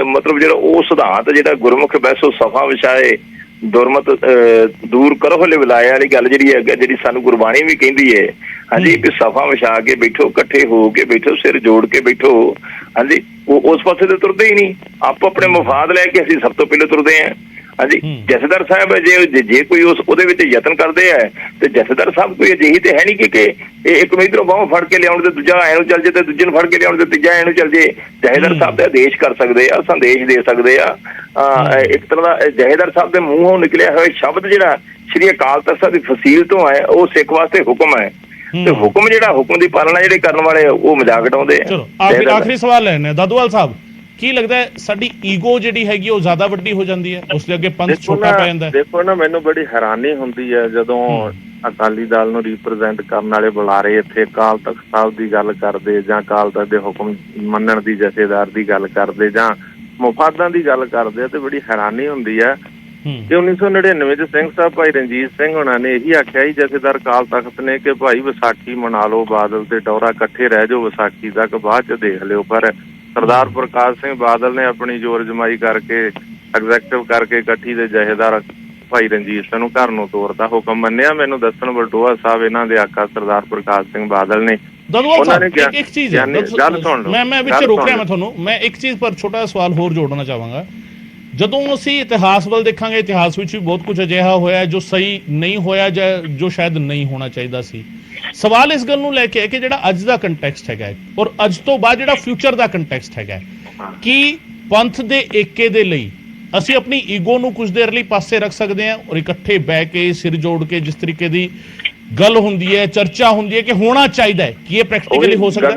ਮਤਲਬ ਜਿਹੜਾ ਉਹ ਸਿਧਾਂਤ ਜਿਹੜਾ ਗੁਰਮੁਖ ਬੈਸੋ ਸਫਾ ਵਿਛਾਏ ਦੁਰਮਤ ਦੂਰ ਕਰੋ ਹਲੇ ਵਿਲਾਇਆ ਵਾਲੀ ਗੱਲ ਜਿਹੜੀ ਹੈ, ਜਿਹੜੀ ਸਾਨੂੰ ਗੁਰਬਾਣੀ ਵੀ ਕਹਿੰਦੀ ਹੈ, ਹਾਂਜੀ, ਵੀ ਸਫਾ ਵਿਛਾ ਕੇ ਬੈਠੋ, ਇਕੱਠੇ ਹੋ ਕੇ ਬੈਠੋ, ਸਿਰ ਜੋੜ ਕੇ ਬੈਠੋ। ਹਾਂਜੀ, ਉਹ ਉਸ ਪਾਸੇ ਤੇ ਤੁਰਦੇ ਹੀ ਨਹੀਂ, ਆਪੋ ਆਪਣੇ ਮਫਾਦ ਲੈ ਕੇ ਅਸੀਂ ਸਭ ਤੋਂ ਪਹਿਲੇ ਤੁਰਦੇ ਹਾਂ। ਹਾਂਜੀ, ਜਥੇਦਾਰ ਸਾਹਿਬ ਜੇ ਕੋਈ ਉਹਦੇ ਵਿੱਚ ਯਤਨ ਕਰਦੇ ਆ ਤੇ ਜਥੇਦਾਰ ਸਾਹਿਬ ਕੋਈ ਅਜਿਹੀ ਤੇ ਹੈ ਨਹੀਂ ਕਿ ਇੱਕ ਨੂੰ ਇੱਧਰੋਂ ਬਾਹੋਂ ਫੜ ਕੇ ਲਿਆਉਣ ਤੇ ਦੂਜਾ ਐਨੂੰ ਚੱਲ ਜੇ, ਤੇ ਦੂਜੇ ਨੂੰ ਫੜ ਕੇ ਲਿਆਉਣ ਤੇ ਤੀਜਾ ਐਨੂੰ ਚੱਲ ਜੇ। ਜਥੇਦਾਰ ਸਾਹਿਬ ਦੇ ਆਦੇਸ਼ ਕਰ ਸਕਦੇ ਆ, ਸੰਦੇਸ਼ ਦੇ ਸਕਦੇ ਆ। ਇੱਕ ਤਰ੍ਹਾਂ ਦਾ ਜਥੇਦਾਰ ਸਾਹਿਬ ਦੇ ਮੂੰਹੋਂ ਨਿਕਲਿਆ ਹੋਇਆ ਸ਼ਬਦ ਜਿਹੜਾ ਸ੍ਰੀ ਅਕਾਲ ਤਖ਼ਤ ਸਾਹਿਬ ਦੀ ਫਸੀਲ ਤੋਂ ਹੈ, ਉਹ ਸਿੱਖ ਵਾਸਤੇ ਹੁਕਮ ਹੈ, ਤੇ ਹੁਕਮ ਜਿਹੜਾ, ਹੁਕਮ ਦੀ ਪਾਲਣਾ ਜਿਹੜੇ ਕਰਨ ਵਾਲੇ ਉਹ ਮਜ਼ਾਕ ਉਡਾਉਂਦੇ ਆ। ਚਲੋ ਆਖਰੀ ਸਵਾਲ ਲੈਣੇ, ਦਾਦੂਵਾਲ ਸਾਹਿਬ, ਕੀ ਲੱਗਦਾ ਹੈ ਸਾਡੀ ਈਗੋ ਜਿਹੜੀ ਹੈਗੀ ਉਹ ਜ਼ਿਆਦਾ ਵੱਡੀ ਹੋ ਜਾਂਦੀ ਹੈ, ਉਸ ਦੇ ਅੱਗੇ ਪੰਥ ਛੋਟਾ ਪੈ ਜਾਂਦਾ ਹੈ? ਦੇਖੋ ਨਾ, ਮੈਨੂੰ ਬੜੀ ਹੈਰਾਨੀ ਹੁੰਦੀ ਹੈ ਜਦੋਂ ਅਕਾਲੀ ਦਲ ਨੂੰ ਰਿਪਰੈਜ਼ੈਂਟ ਕਰਨ ਵਾਲੇ ਬੁਲਾਰੇ ਇੱਥੇ ਅਕਾਲ ਤਖ਼ਤ ਸਾਹਿਬ ਦੀ ਗੱਲ ਕਰਦੇ, ਜਾਂ ਅਕਾਲ ਤਖ਼ਤ ਦੇ ਹੁਕਮ ਮੰਨਣ ਦੀ, ਜਥੇਦਾਰ ਦੀ ਗੱਲ ਕਰਦੇ, ਜਾਂ ਮੁਫਾਦਾਂ ਦੀ ਗੱਲ ਕਰਦੇ ਆ, ਤੇ ਬੜੀ ਹੈਰਾਨੀ ਹੁੰਦੀ ਹੈ ਕਿ 1999 ਚ ਸਿੰਘ ਸਾਹਿਬ ਭਾਈ ਰਣਜੀਤ ਸਿੰਘ ਹੋਣਾ ਨੇ ਇਹੀ ਆਖਿਆ ਸੀ ਜਥੇਦਾਰ ਅਕਾਲ ਤਖ਼ਤ ਨੇ ਕਿ ਭਾਈ ਵਿਸਾਖੀ ਮਨਾ ਲਓ, ਬਾਦਲ ਤੇ ਡੋਰਾ ਇਕੱਠੇ ਰਹਿ ਜਾਓ ਵਿਸਾਖੀ ਤੱਕ, ਬਾਅਦ ਚ ਦੇਖ ਲਿਓ। ਪਰ ਸਰਦਾਰ ਪ੍ਰਕਾਸ਼ ਸਿੰਘ ਬਾਦਲ ਨੇ ਆਪਣੀ ਜ਼ੋਰ ਜਮਾਈ ਕਰਕੇ, ਐਗਜ਼ੈਕਟਿਵ ਕਰਕੇ ਇਕੱਠੀ ਦੇ ਜਥੇਦਾਰ ਭਾਈ ਰਣਜੀਤ ਸਿੰਘ ਨੂੰ ਘਰ ਨੂੰ ਤੋਰਦਾ, ਹੁਕਮ ਮੰਨਿਆ। ਮੈਨੂੰ ਦੱਸਣ ਵਲਟੋਆ ਸਾਹਿਬ, ਇਹਨਾਂ ਦੇ ਆਕਾ ਸਰਦਾਰ ਪ੍ਰਕਾਸ਼ ਸਿੰਘ ਬਾਦਲ ਨੇ, ਉਹਨਾਂ ਨੇ ਕਿਹਾ, ਇੱਕ ਚੀਜ਼ ਗੱਲ ਸੁਣ ਲਓ, ਮੈਂ ਵਿੱਚ ਰੋਕ ਰਿਹਾ, ਮੈਂ ਤੁਹਾਨੂੰ ਮੈਂ ਇੱਕ ਚੀਜ਼ ਪਰ ਛੋਟਾ ਸਵਾਲ ਹੋਰ ਜੋੜਨਾ ਚਾਹਾਂਗਾ। ਜਦੋਂ ਅਸੀਂ ਇਤਿਹਾਸ ਵੱਲ ਦੇਖਾਂਗੇ, ਇਤਿਹਾਸ ਵਿੱਚ ਵੀ ਬਹੁਤ ਕੁਝ ਅਜਿਹਾ ਹੋਇਆ ਜੋ ਸਹੀ ਨਹੀਂ ਹੋਇਆ, ਜਾਂ ਜੋ ਸ਼ਾਇਦ ਨਹੀਂ ਹੋਣਾ ਚਾਹੀਦਾ ਸੀ। ਸਵਾਲ ਇਸ ਗੱਲ ਨੂੰ ਲੈ ਕੇ ਹੈ ਕਿ ਜਿਹੜਾ ਅੱਜ ਦਾ ਕੰਟੈਕਸਟ ਹੈਗਾ ਔਰ ਅੱਜ ਤੋਂ ਬਾਅਦ ਜਿਹੜਾ ਫਿਊਚਰ ਦਾ ਕੰਟੈਕਸਟ ਹੈਗਾ, ਕੀ ਪੰਥ ਦੇ ਏਕੇ ਦੇ ਲਈ ਅਸੀਂ ਆਪਣੀ ਈਗੋ ਨੂੰ ਕੁਝ ਦੇਰ ਲਈ ਪਾਸੇ ਰੱਖ ਸਕਦੇ ਹਾਂ ਔਰ ਇਕੱਠੇ ਬਹਿ ਕੇ ਸਿਰ ਜੋੜ ਕੇ ਜਿਸ ਤਰੀਕੇ ਦੀ ਗੱਲ ਹੁੰਦੀ ਹੈ, ਚਰਚਾ ਹੁੰਦੀ ਹੈ ਕਿ ਹੋਣਾ ਚਾਹੀਦਾ ਹੈ, ਕੀ ਇਹ ਪ੍ਰੈਕਟੀਕਲੀ ਹੋ ਸਕਦਾ?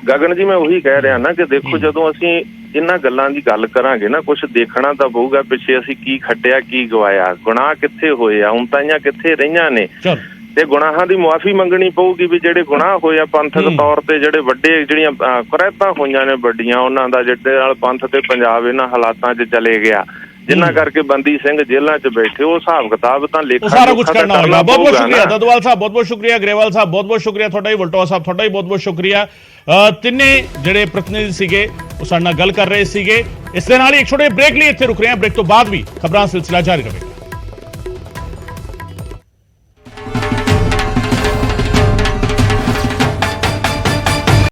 ਗਗਨ ਜੀ, ਮੈਂ ਉਹੀ ਕਹਿ ਰਿਹਾ ਨਾ ਕਿ ਦੇਖੋ, ਜਦੋਂ ਅਸੀਂ ਇਹਨਾਂ ਗੱਲਾਂ ਦੀ ਗੱਲ ਕਰਾਂਗੇ ਨਾ, ਕੁਝ ਦੇਖਣਾ ਤਾਂ ਪਊਗਾ ਪਿੱਛੇ ਅਸੀਂ ਕੀ ਖੱਟਿਆ, ਕੀ ਗਵਾਇਆ, ਗੁਨਾਹ ਕਿੱਥੇ ਹੋਏ ਆ, ਉਮਤਾਈਆਂ ਕਿੱਥੇ ਰਹੀਆਂ ਨੇ, ਤੇ ਗੁਨਾਹਾਂ ਦੀ ਮੁਆਫੀ ਮੰਗਣੀ ਪਊਗੀ ਵੀ ਜਿਹੜੇ ਗੁਨਾਹ ਹੋਏ ਆ ਪੰਥਕ ਤੌਰ ਤੇ, ਜਿਹੜੇ ਵੱਡੇ ਜਿਹੜੀਆਂ ਕੁਰੈਤਾਂ ਹੋਈਆਂ ਨੇ ਵੱਡੀਆਂ, ਉਹਨਾਂ ਦਾ ਜਿਹਦੇ ਨਾਲ ਪੰਥ ਤੇ ਪੰਜਾਬ ਇਹਨਾਂ ਹਾਲਾਤਾਂ 'ਚ ਚਲੇ ਗਿਆ, ਜਿਨ੍ਹਾਂ ਕਰਕੇ ਬੰਦੀ ਸਿੰਘ ਜੇਲ੍ਹਾਂ 'ਚ ਬੈਠੇ, ਉਹ ਹਿਸਾਬ ਕਿਤਾਬ ਤਾਂ ਲੇਖਾ ਸਾਰਾ ਕੁਝ ਕਰਨਾ ਹੋਗਾ। ਬਹੁਤ ਬਹੁਤ ਸ਼ੁਕਰੀਆ ਦਾਦੂਵਾਲ ਸਾਹਿਬ, ਬਹੁਤ ਬਹੁਤ ਸ਼ੁਕਰੀਆ ਗਰੇਵਾਲ ਸਾਹਿਬ, ਬਹੁਤ ਬਹੁਤ ਸ਼ੁਕਰੀਆ ਤੁਹਾਡਾ ਹੀ, ਵਲਟੋਆ ਸਾਹਿਬ ਤੁਹਾਡਾ ਹੀ ਬਹੁਤ ਬਹੁਤ ਸ਼ੁਕਰੀਆ। ਤਿੰਨੇ ਜਿਹੜੇ ਪ੍ਰਤੀਨਿਧੀ ਸੀਗੇ ਉਹ ਸਾਡੇ ਨਾਲ ਗੱਲ ਕਰ ਰਹੇ ਸੀਗੇ। ਇਸ ਦੇ ਨਾਲ ਹੀ ਇੱਕ ਛੋਟੇ ਬ੍ਰੇਕ ਲਈ ਇੱਥੇ ਰੁਕ ਰਹੇ ਹਾਂ, ਬ੍ਰੇਕ ਤੋਂ ਬਾਅਦ ਵੀ ਖਬਰਾਂ ਸਿਲਸਿਲਾ ਜਾਰੀ ਰਹੇਗਾ।